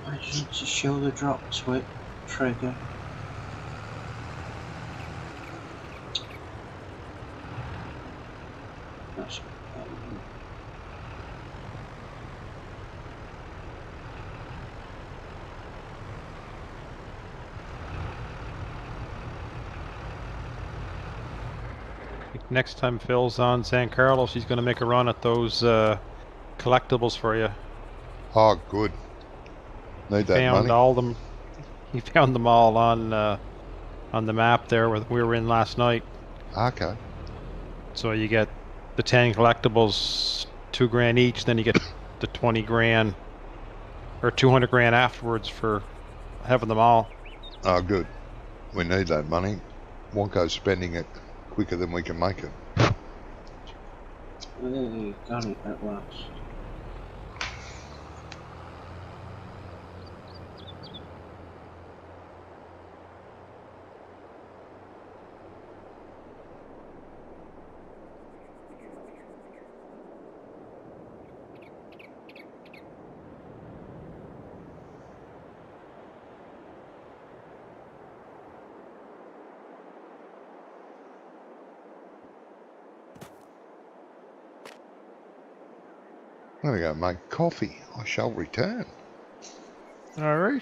I just need to show the drop trigger. That's Next time Phil's on San Carlos, he's going to make a run at those collectibles for you. Oh, good. Need that money. He found them all on the map there where we were in last night. Okay. So you get the 10 collectibles, $2,000 each. Then you get the 20 grand or 200 grand afterwards for having them all. Oh, good. We need that money. Wonko's spending it quicker than we can make it. Hey, got it at last. I'm going to go make coffee. I shall return. All right.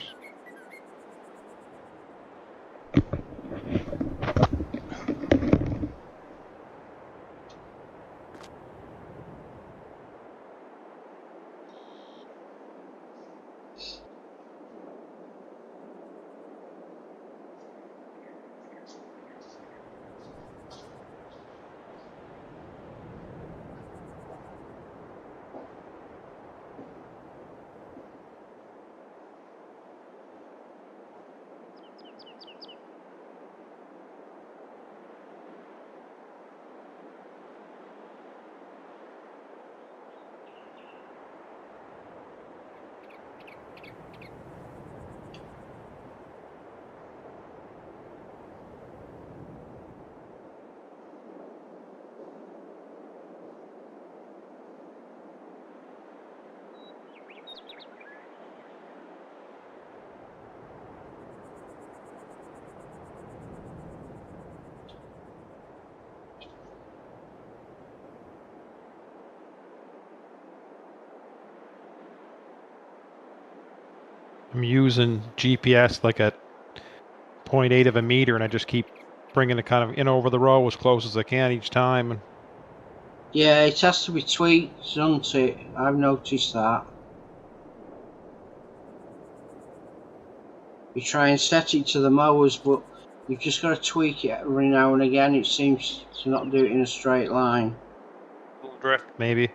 I'm using GPS like at 0.8 of a meter, and I just keep bringing it kind of in over the row as close as I can each time. And Yeah, it has to be tweaked, doesn't it? I've noticed that. You try and set it to the mowers, but you've just got to tweak it every now and again. It seems to not do it in a straight line. a little drift, maybe.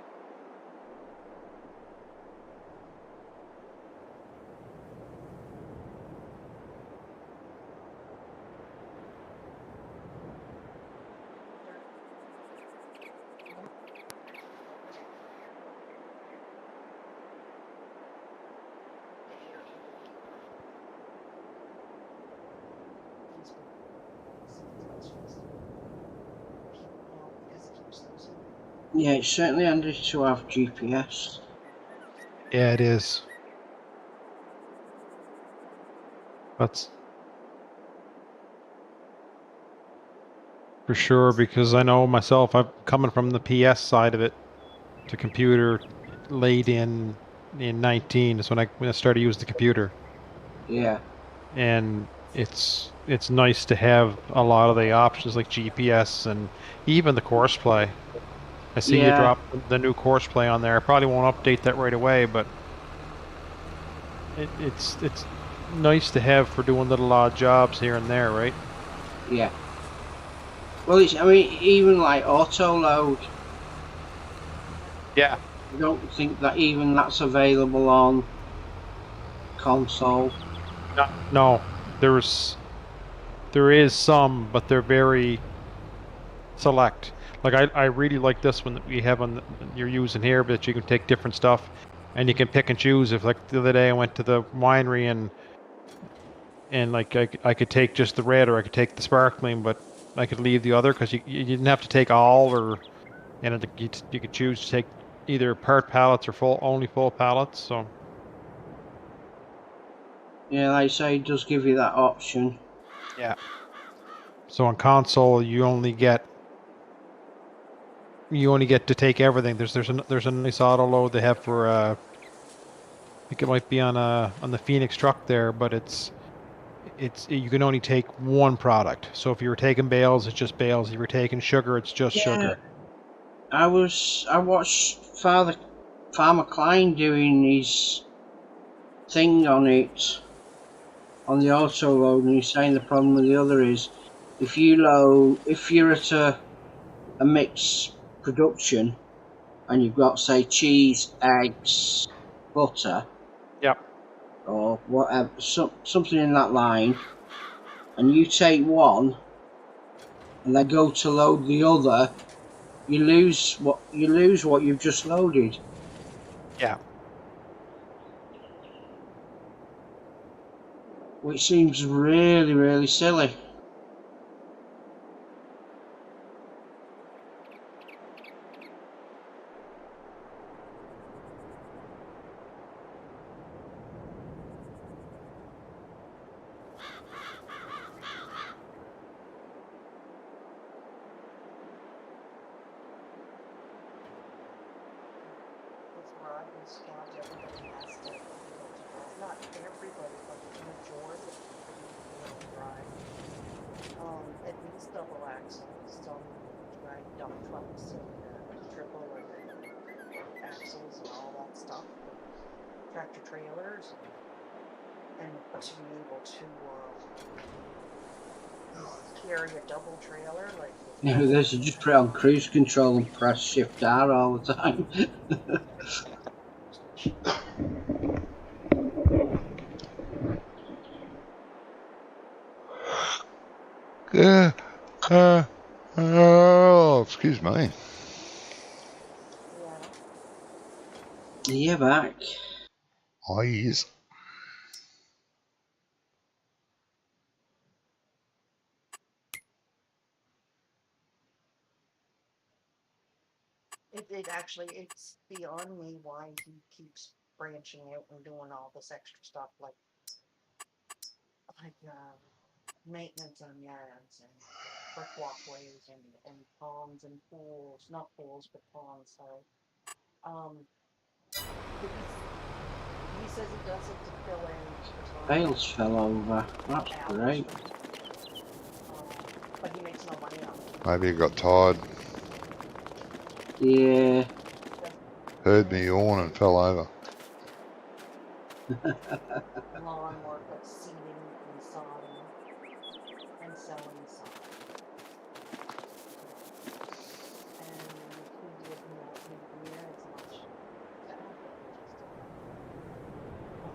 Yeah, it's certainly handy to have GPS. Yeah, it is. That's for sure, because I know myself, I'm coming from the PS side of it to computer late in 19 is when I started using the computer. Yeah. And it's nice to have a lot of the options like GPS and even the course play. I see you Yeah. drop the new course play on there. I probably won't update that right away, but it's nice to have for doing little odd jobs here and there, right? Yeah. Well, I mean, even like auto load. Yeah. I don't think that even that's available on console. No, there is some, but they're very select. Like I really like this one that we have on you're using here, but you can take different stuff, and you can pick and choose. If like the other day I went to the winery and like I could take just the red or I could take the sparkling, but I could leave the other because you didn't have to take all or and you could choose to take either part pallets or only full pallets. So Yeah, like I say, it does give you that option. yeah. So on console you only get to take everything. There's a nice auto load they have for I think it might be on the Phoenix truck there, but it's you can only take one product. So if you were taking bales, it's just bales. If you were taking sugar, it's just Yeah, sugar. I watched Farmer Klein doing his thing on it on the auto load, and he's saying the problem with the other is if you're at a mixed production and you've got say cheese, eggs, butter, Yep. or whatever, something in that line, and you take one and then go to load the other, you lose what you've just loaded, Yeah. which seems really, really silly. these jobs, everybody has to be able to drive. Not everybody, but the majority of people need to be able to drive. At least double axle. Some drive dump trucks and triple or axles and all that stuff, and tractor trailers, and to be able to carry a double trailer like. You know, they should just put it on cruise control and press Shift R all the time. Yeah. Oh, excuse me. Yeah. Yeah, back. Eyes. It actually, it's beyond me why he keeps branching out and doing all this extra stuff like maintenance on yards and brick walkways and ponds and pools, not pools, but ponds, sorry. He says he does it to fill in the time. Bales fell over. That's great. But he makes no money on it. Maybe he got tired. Yeah. Heard me yawn and fell over. Lawn work like seeding and sodding and selling sod. And he would not be near as much staff if he just did that. But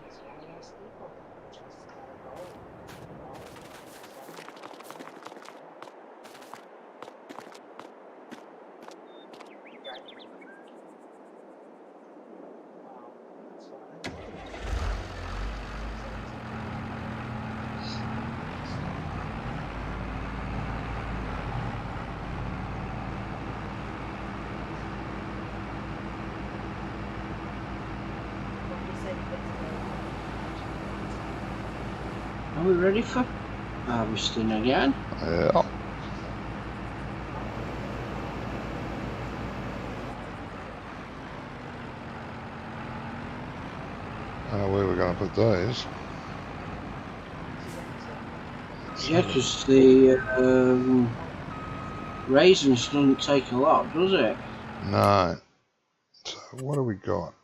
he's one of those people that just gotta go, you know. That's what I'm doing. Are we ready for harvesting again? Yeah. Where we're going to put those? Yeah, because the raisins doesn't take a lot, does it? No. So what do we got?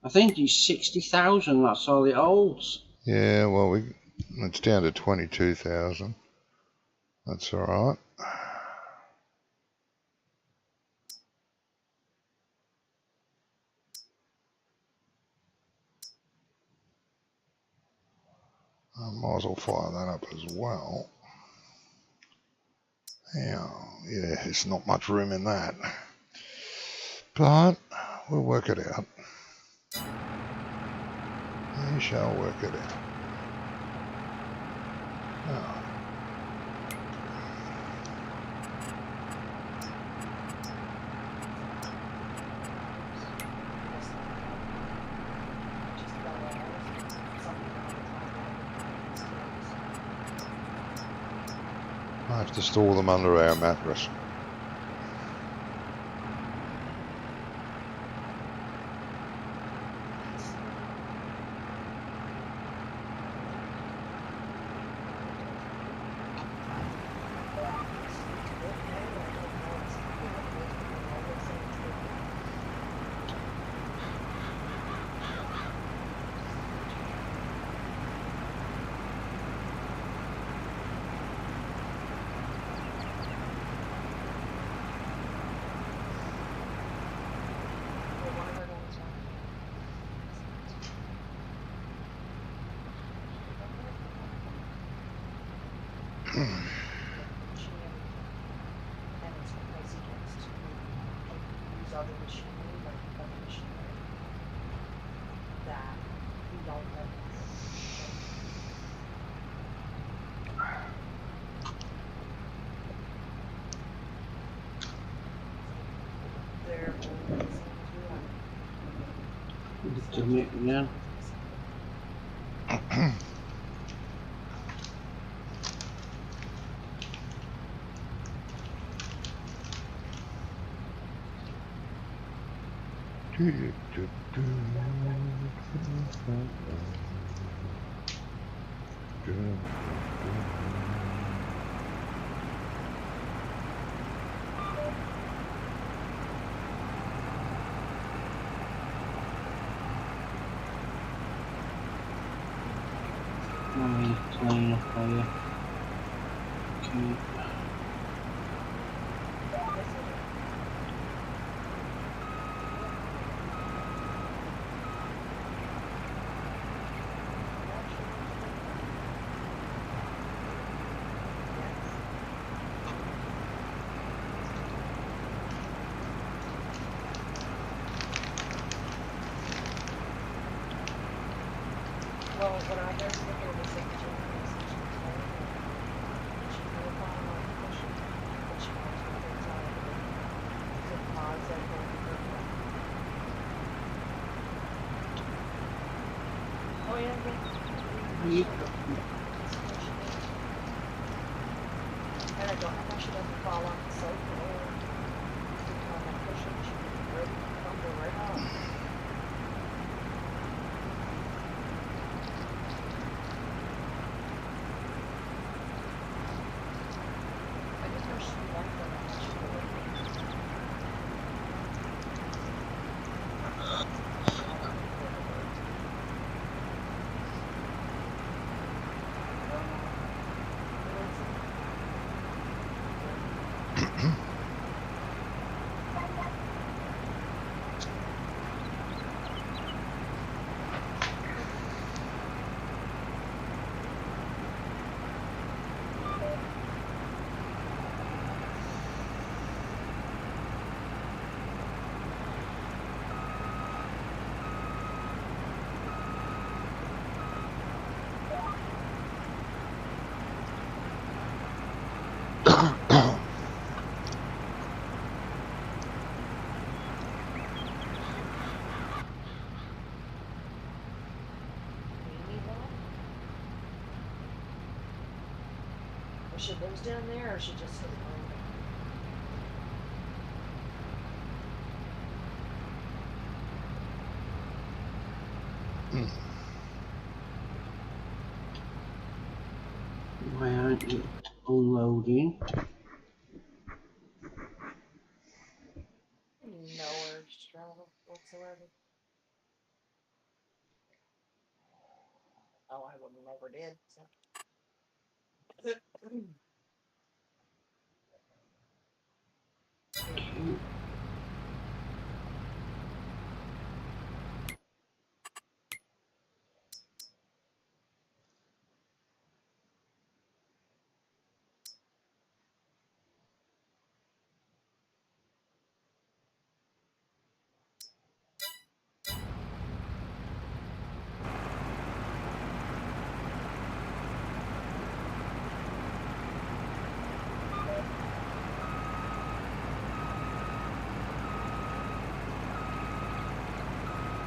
I think it's 60,000. That's all it holds. Yeah, well, it's down to 22,000. That's all right. I might as well fire that up as well. Yeah, there's not much room in that. But we'll work it out. We shall work it out. Oh. I have to store them under our mattress. Doing it again. Playing up for you. Okay. Well, when I guess look at the section, she will find my question, but she wants to get inside of it. So pause that whole program. Oh yeah, You, and I don't know how she doesn't fall off the sofa or sit on that cushion. She can really tumble right off. I didn't know she liked that. She would. She lives down there, or she just sort of owned why aren't you unloading? it? No urge to travel whatsoever. Oh, I would never did. So. Okay.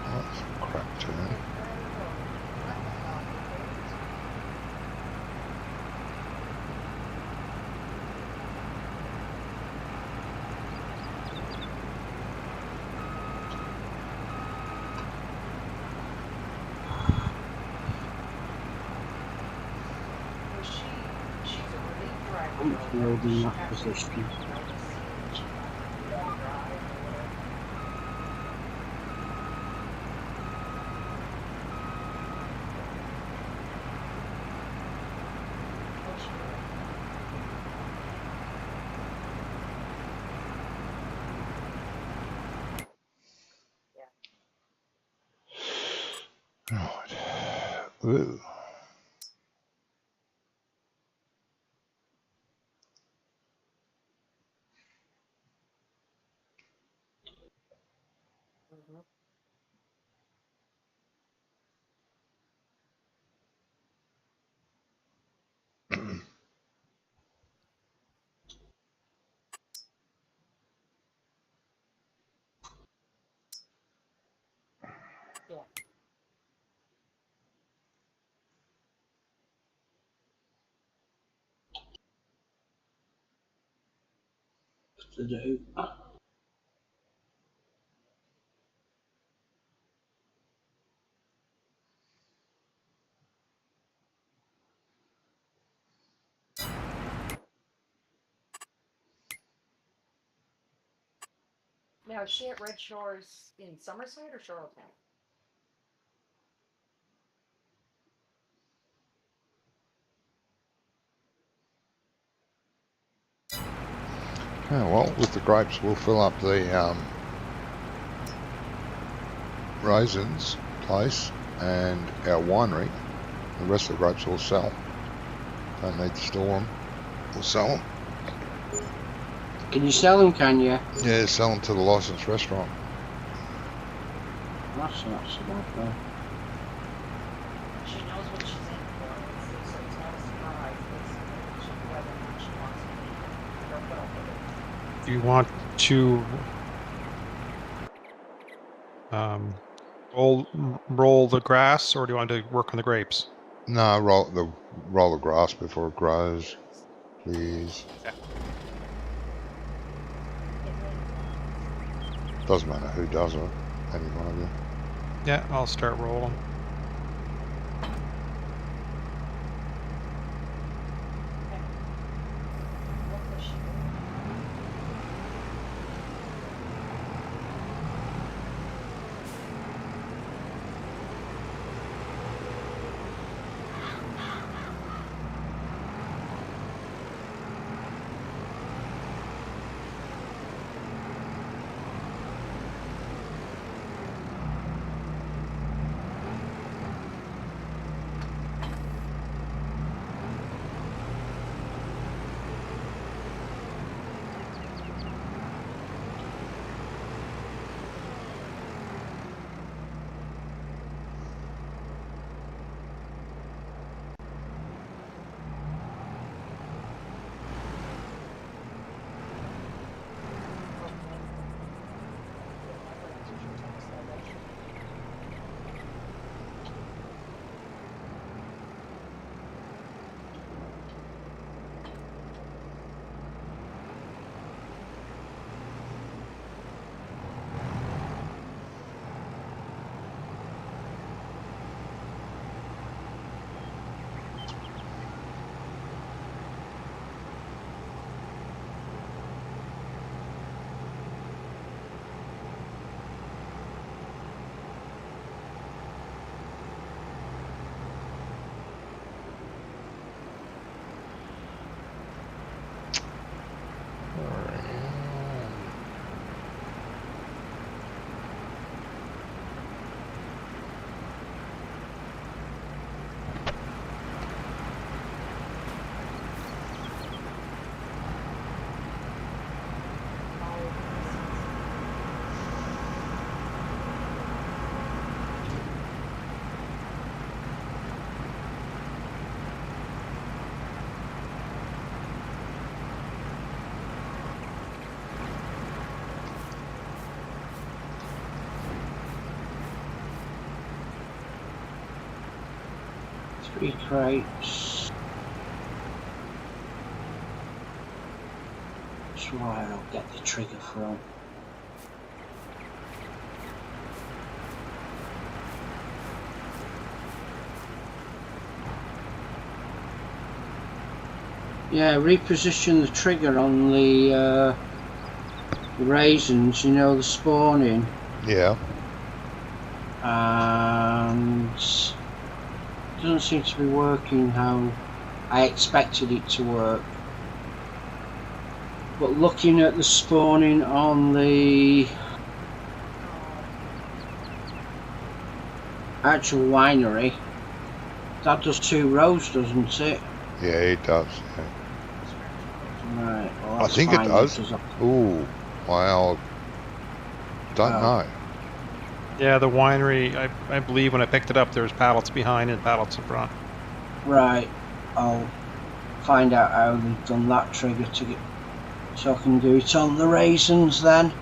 That's a crap turn. She's a relief driver. I'm though, right? loading She that has to, position. you know, to see that she can drive or whatever. Oh, she will. Yeah. Right. Ooh. Mm-hmm. Yeah. To do. Now, is she at Red Shores in Somerset or Charlottetown? Oh, well, with the grapes, we'll fill up the raisins place and our winery. The rest of the grapes we'll sell. Don't need to store them. We'll sell them. Can you sell them, can you? Yeah, sell them to the licensed restaurant. That's not so bad, though. She knows what she's in for, so it's not a surprise. It's whether or not she wants to leave or put up with it. Do you want to roll the grass, or do you want to work on the grapes? No, roll the grass before it grows, please. Doesn't matter who does it. Any one of you. Yeah, I'll start rolling. What was she doing? Three crates. That's where I'll get the trigger from. Yeah, reposition the trigger on the raisins, you know, the spawning. Yeah. And it doesn't seem to be working how I expected it to work. But looking at the spawning on the actual winery, that does 2 rows, doesn't it? Yeah, it does. Yeah. Right, well, I that's think it fine, does. because Ooh, wow. Don't Oh. know. Yeah, the winery, I believe when I picked it up, there was pallets behind and pallets in front. Right, I'll find out how they've done that trigger to get, so I can do it on the raisins then.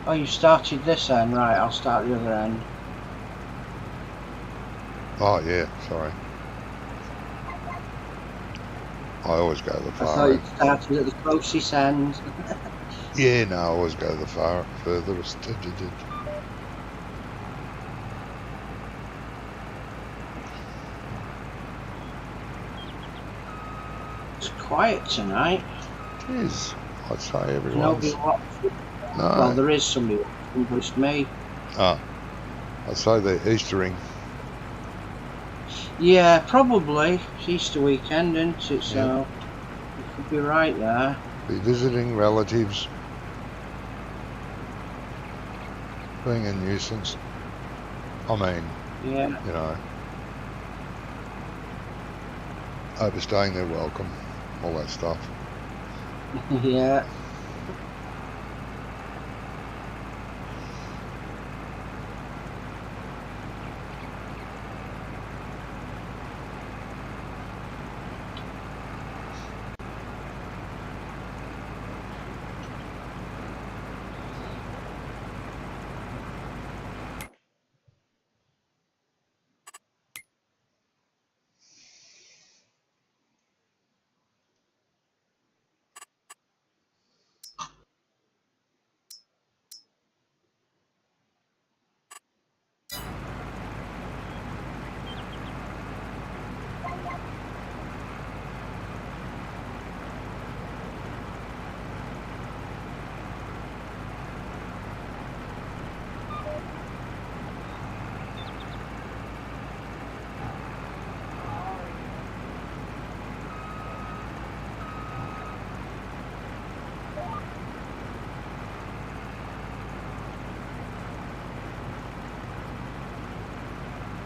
Oh, you started this end, right, I'll start the other end. Oh, yeah, sorry. I always go to the I far thought you end. started at the closest end. Yeah, no, I always go to the furthest. It's quiet tonight. It is. I'd say everyone's... Nobody watching. No. Well, there is somebody watching, but it's me. Ah. I'd say they're Eastering. Yeah, probably. It's Easter weekend, isn't it? So Yeah. you could be right there. Be visiting relatives. Being a nuisance. I mean, Yeah. you know, overstaying their welcome, all that stuff. Yeah.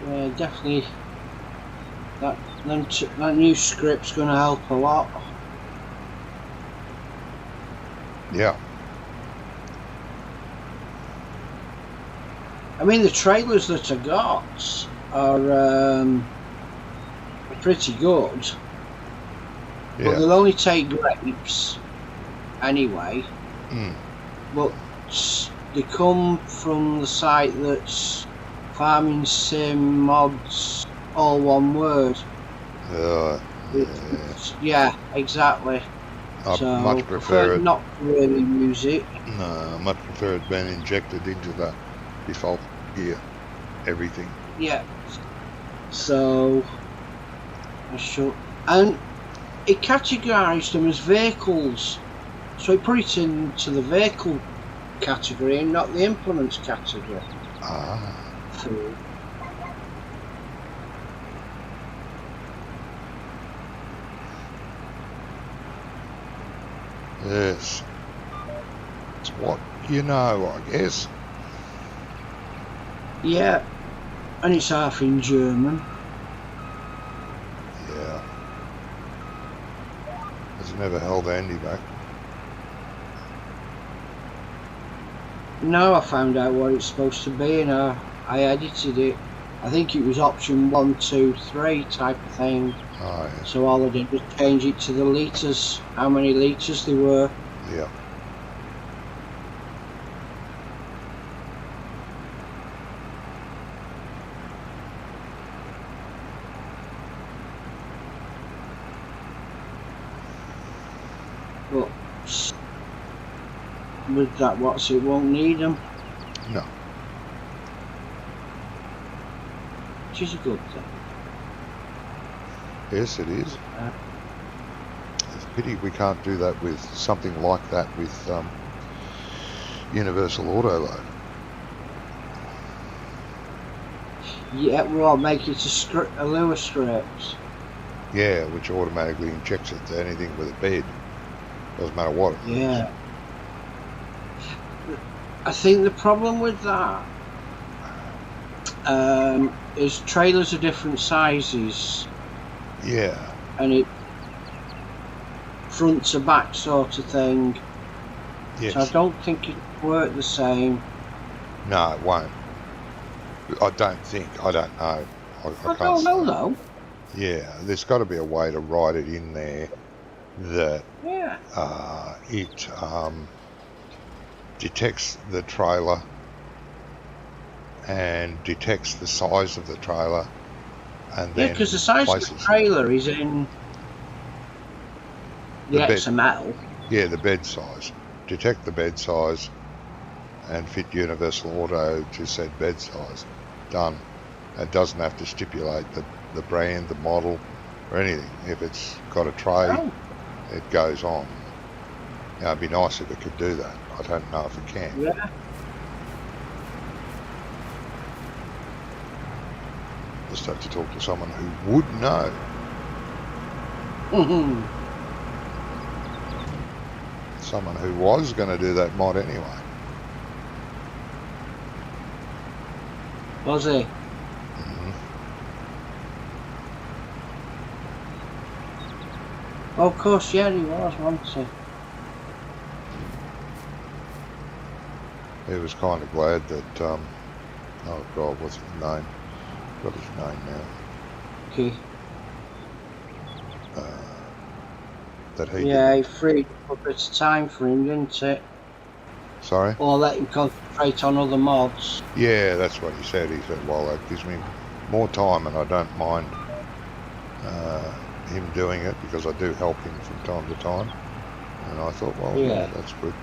Yeah, definitely. That new script's going to help a lot. Yeah. I mean, the trailers that I got are pretty good, but Yeah. they'll only take grapes anyway. Mm. But they come from the site that's Farming Sim Mods, all one word. Yeah. Yeah, exactly. I So much prefer it. not to really use it. No, I much prefer it being injected into the default gear. Everything. Yeah. So I should, and it categorised them as vehicles. So it put it into the vehicle category and not the implements category. Ah. So, Yes. It's what you know, I guess. yeah, and it's half in German. Yeah. Has never held Andy back. Now I found out what it's supposed to be, and I edited it. I think it was option 1, 2, 3 type of thing. Oh, yeah. So all I did was change it to the litres, how many litres they were. Yeah. But with that, it won't need them, No. which is a good thing. Yes, it is. It's a pity we can't do that with something like that with Universal Auto though. Yeah, well, make it a Lewis script. Yeah, which automatically injects it to anything with a bed. Doesn't matter what it is. Yeah. I think the problem with that is trailers are different sizes, Yeah. and it front to back sort of thing. Yes. So I don't think it work the same. No, it won't. I don't think. I don't know. I I can't don't know say. though. Yeah, there's got to be a way to write it in there that Yeah. it detects the trailer and detects the size of the trailer, and Yeah, then because the size of places the trailer is in the The bed. XML. Yeah, the bed size. Detect the bed size and fit Universal Auto to said bed size. Done. It doesn't have to stipulate the brand, the model, or anything. If it's got a tray, Oh. it goes on. It'd be nice if it could do that. I don't know if it can. Yeah. Just have to talk to someone who would know. Someone who was going to do that mod anyway. Was he? Mm-hmm. Oh, of course, yeah, he was, wasn't he? He was kind of glad that, oh God, what's his name? Got his name now. Okay. That he Yeah, didn't. he freed up a bit of time for him, didn't it? Sorry? Or let him concentrate on other mods. Yeah, that's what he said. He said, well, that gives me more time and I don't mind him doing it because I do help him from time to time. And I thought, well, yeah, that's good.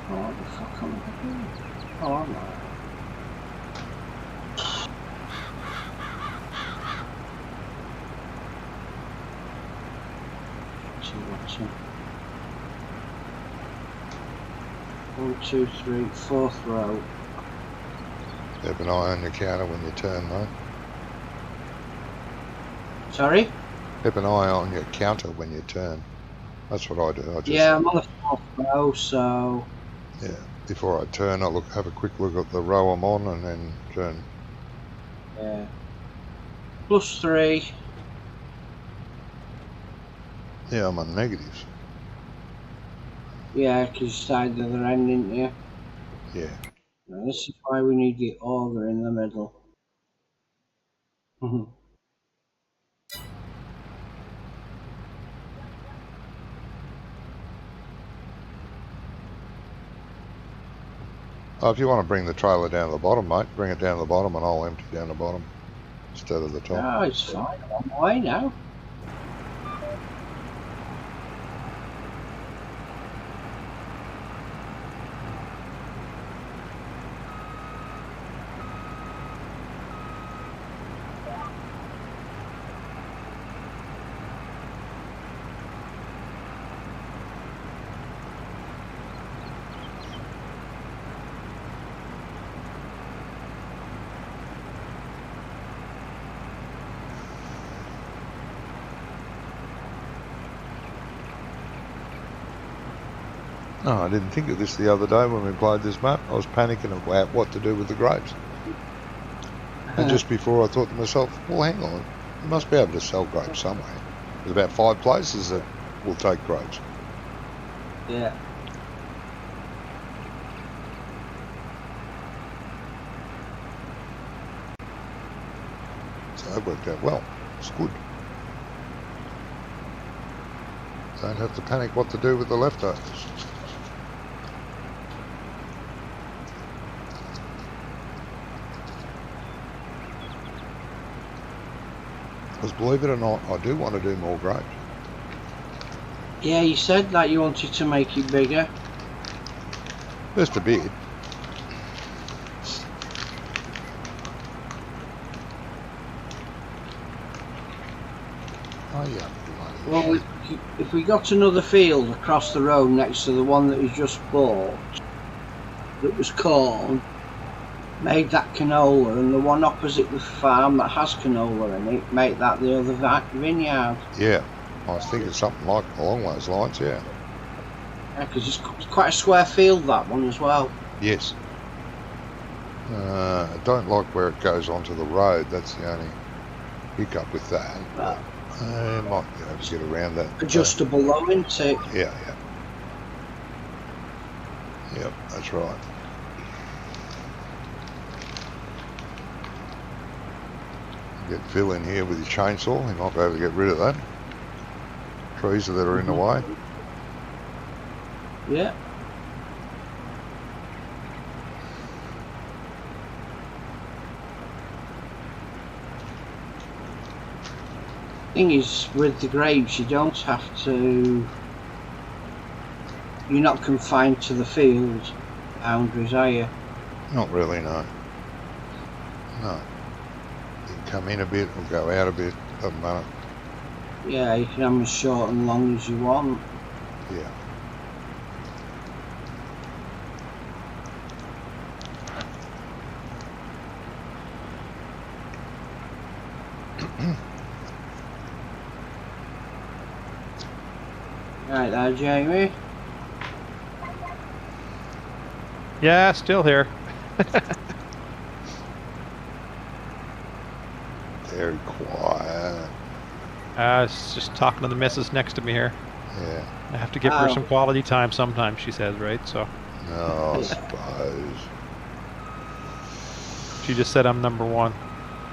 What the fuck am I doing? Oh, I'm not. What's in? 1, 2, 3, 4th row. Have an eye on your counter when you turn, though. Sorry? Keep an eye on your counter when you turn. That's what I do. I just, Yeah, I'm on the 4th row, so... Yeah, before I turn, I have a quick look at the row I'm on and then turn. Yeah. +3. Yeah, I'm on negatives. Yeah, because you started the other end, didn't you? Yeah. Now, this is why we need the auger in the middle. Oh, if you want to bring the trailer down to the bottom, mate, bring it down to the bottom and I'll empty down the bottom instead of the top. No, it's fine. I'm on my way now. No, I didn't think of this the other day when we played this map. I was panicking about what to do with the grapes. And just before I thought to myself, well, hang on, you must be able to sell grapes somewhere. There's about 5 places that will take grapes. Yeah. So that worked out well. It's good. Don't have to panic what to do with the leftovers. Because believe it or not, I do want to do more grapes. Yeah, you said that you wanted to make it bigger. Just a bit. Oh yeah. Well, if we got another field across the road next to the one that we just bought, that was corn, made that canola, and the one opposite the farm that has canola in it, make that the other vineyard. Yeah, I was thinking something like along those lines, yeah. Yeah, because it's quite a square field, that one as well. Yes. I don't like where it goes onto the road, that's the only hiccup with that. But I might be able to get around that. adjustable though, isn't it? Yeah. Yep, that's right. Get Phil in here with his chainsaw, he might be able to get rid of that. Trees that are in the way. Yeah. Thing is, with the grapes, you don't have to. You're not confined to the field boundaries, are you? Not really, no. No. You can come in a bit or go out a bit, doesn't matter. Yeah, you can have them as short and long as you want. Yeah. Right there, Jamie. Yeah, still here. Very quiet. It's just talking to the missus next to me here. Yeah. I have to give her some quality time sometimes, she says, right? So No, I suppose. she just said I'm number one.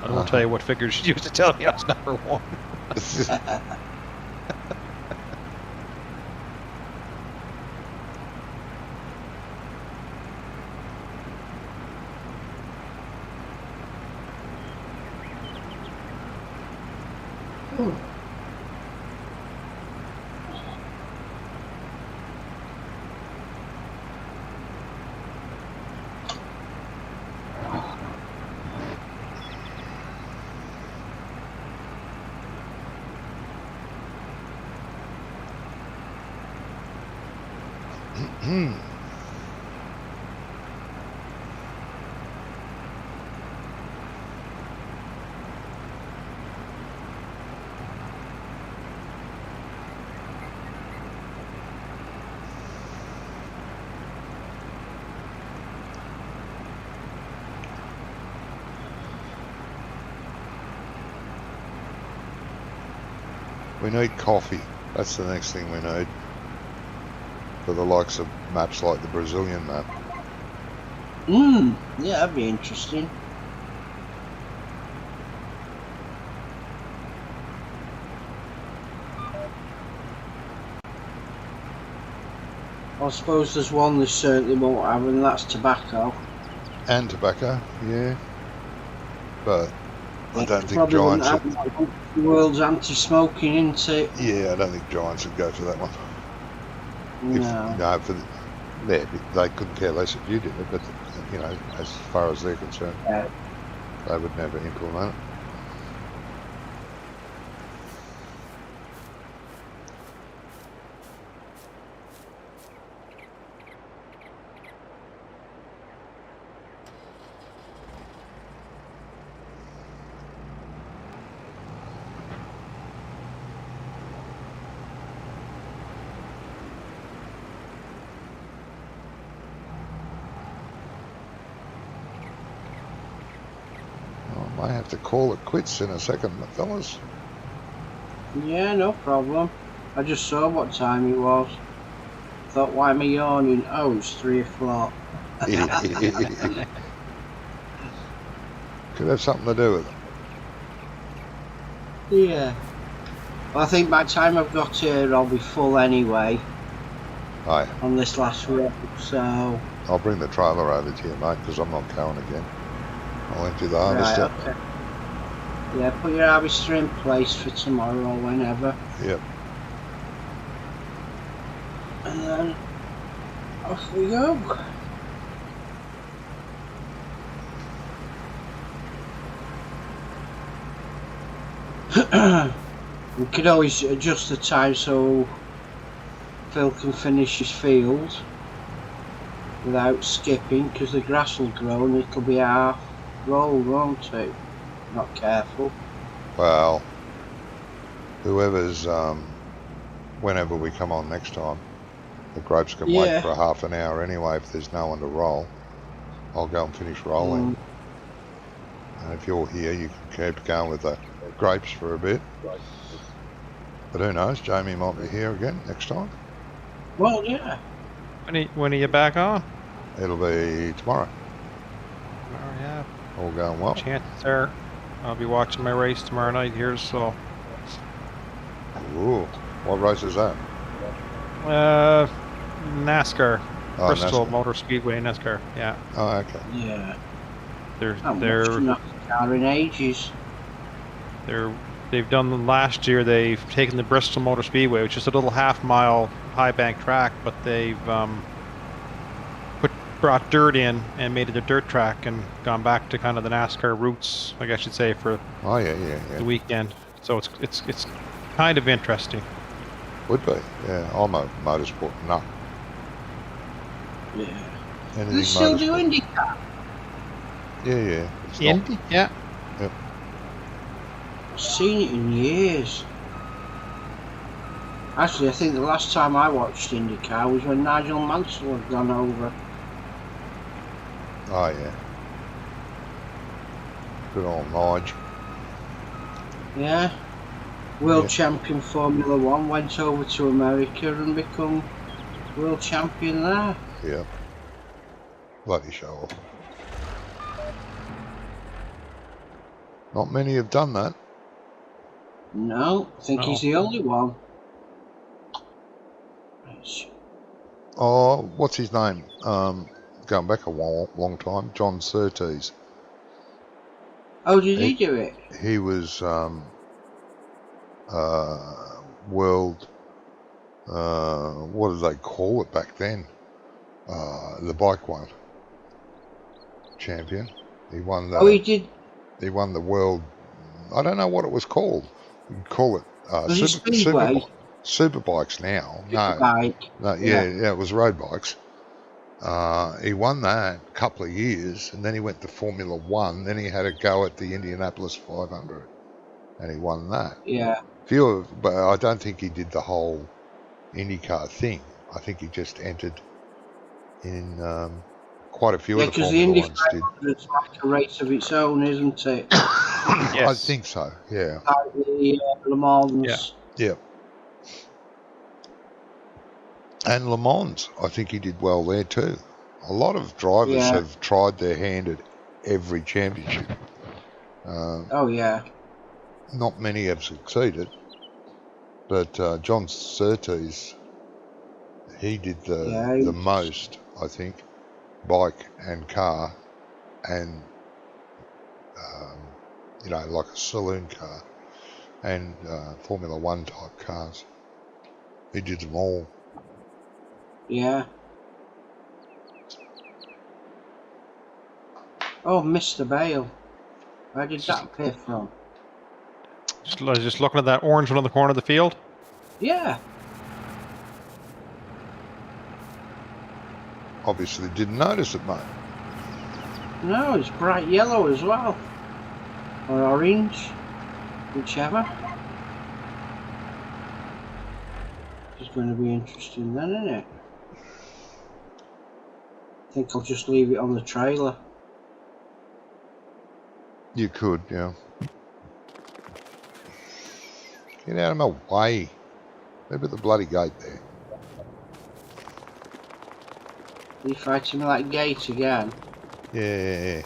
I won't tell you what figures she used to tell me I was number one. We need coffee. That's the next thing we need. For the likes of maps like the Brazilian map. Yeah, that'd be interesting. I suppose there's one they certainly won't have, and that's tobacco. And tobacco, yeah. But I don't think Probably Giants wouldn't have the world's anti-smoking, isn't it? Yeah, I don't think Giants would go for that one. No. No, they couldn't care less if you did it, but you know, as far as they're concerned, Yeah. they would never implement it. I have to call it quits in a second, fellas. Yeah, no problem. I just saw what time it was. Thought, why am I yawning? Oh, it's 3 o'clock. Could have something to do with it. Yeah. Well, I think by the time I've got here, I'll be full anyway. Aye. On this last road, so. I'll bring the trailer over to you, mate, because I'm not going again. I'll empty the harvester. Right, okay. Yeah, put your harvester in place for tomorrow or whenever. Yep. And then off we go. We could always adjust the time so Phil can finish his field without skipping, because the grass will grow and it'll be half rolled, won't it? Not careful. Well, whoever's, whenever we come on next time, the grapes can wait for a half an hour anyway if there's no one to roll. I'll go and finish rolling. And if you're here, you can keep going with the grapes for a bit. But who knows, Jamie might be here again next time. Well, yeah. When are you back on? It'll be tomorrow. Oh, yeah. All going well. Chances are I'll be watching my race tomorrow night here, so. Ooh, what race is that? NASCAR. Oh, Bristol NASCAR. Motor Speedway, NASCAR. Yeah. Oh, okay. Yeah. They're I haven't watched NASCAR in ages. they're they've done last year. They've taken the Bristol Motor Speedway, which is a little half-mile high bank track, but they've brought dirt in and made it a dirt track and gone back to kind of the NASCAR roots, I guess you'd say, for Oh yeah. the weekend. So it's kind of interesting. Would be. Yeah, I'm a motorsport nut. Yeah. Anything They still do motorsport. IndyCar. Yeah. It's not. Indy, yeah. Yep. I've seen it in years. Actually, I think the last time I watched IndyCar was when Nigel Mansell had gone over. Oh yeah. Good old Nige. Yeah. World champion Formula One, went over to America and become world champion there. Yeah. Bloody show off. Not many have done that. No, I think he's the only one. Oh, what's his name? Going back a long time, John Surtees. Oh, did he do it? He was world. What did they call it back then? The bike one. Champion. He won the. Oh, he did. He won the world. I don't know what it was called. You could call it super bikes now. Superbike. No, yeah, it was road bikes. He won that a couple of years, and then he went to Formula One. Then he had a go at the Indianapolis 500, and he won that. Yeah. But I don't think he did the whole IndyCar thing. I think he just entered in quite a few of the Formula Ones did. It's like a race of its own, isn't it? Yes. I think so, yeah. Like the Le Mans. Yeah. And Le Mans, I think he did well there too. A lot of drivers have tried their hand at every championship. Oh, yeah. Not many have succeeded. But John Surtees, he did the most, I think, bike and car and, like a saloon car and Formula One type cars. He did them all. Yeah. Oh, Mr. Bale. Where did that appear from? Just looking at that orange one on the corner of the field? Yeah. Obviously didn't notice it, mate. No, it's bright yellow as well. Or orange. Whichever. It's going to be interesting then, isn't it? I think I'll just leave it on the trailer. You could, yeah. Get out of my way. Leave at the bloody gate there. Are you fighting with that gate again? Yeah.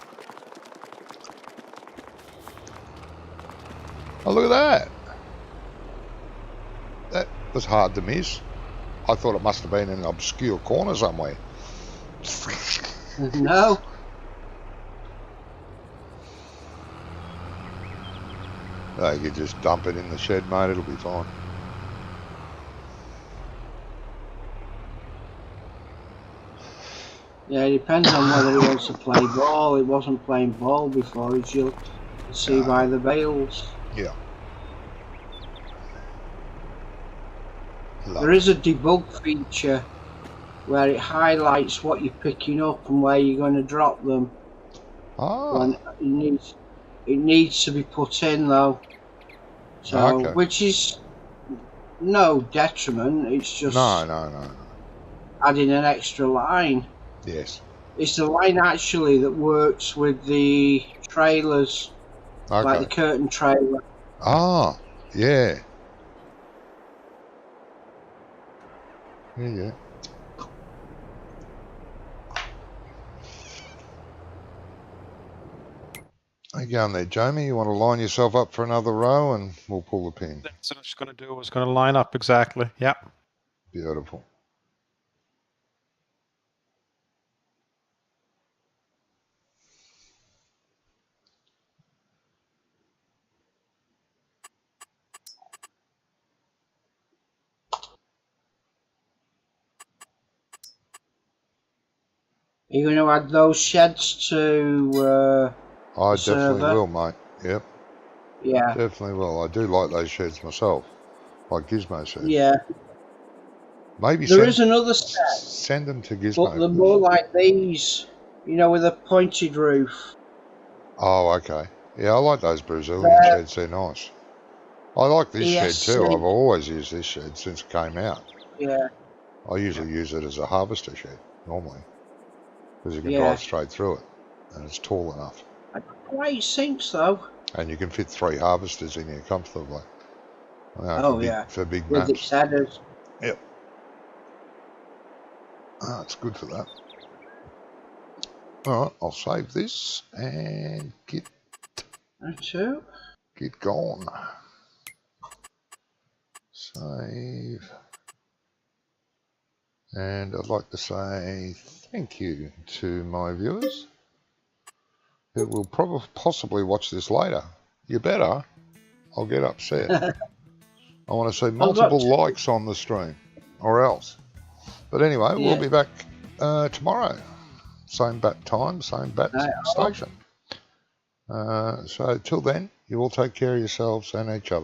Oh, look at that. That was hard to miss. I thought it must have been in an obscure corner somewhere. No. No, you could just dump it in the shed, mate. It'll be fine. Yeah, it depends on whether he wants to play ball. It wasn't playing ball before, as you'll see by the bales. Yeah. There is a debug feature where it highlights what you're picking up and where you're going to drop them. Oh. It needs to be put in though. So, which is no detriment. It's just no. adding an extra line. Yes. It's the line actually that works with the trailers, like the curtain trailer. Ah, yeah. Yeah. How you going there, Jamie? You want to line yourself up for another row and we'll pull the pin. That's what I was going to do. I was going to line up exactly. Yeah. Beautiful. you going to add those sheds to I the definitely server? will, mate. Yep, Yeah. definitely will. I do like those sheds myself, like Gizmo said. Yeah. Maybe There is another set, send them to but Gizmo. they're more like these, with a pointed roof. Oh, okay. Yeah, I like those Brazilian sheds. They're nice. I like this shed too. ESC. I've always used this shed since it came out. Yeah. I usually use it as a harvester shed, normally, because you can Yeah. drive straight through it, and it's tall enough. I don't know why it sinks though. And you can fit 3 harvesters in here comfortably. Oh yeah. For big With maps. its headers. Yep. It's good for that. Alright, I'll save this and get going. Save. And I'd like to say thank you to my viewers who will possibly watch this later. You better. I'll get upset. I want to see multiple likes on the stream, or else. But anyway, we'll be back tomorrow. Same bat time, same bat station. So till then, you all take care of yourselves and each other.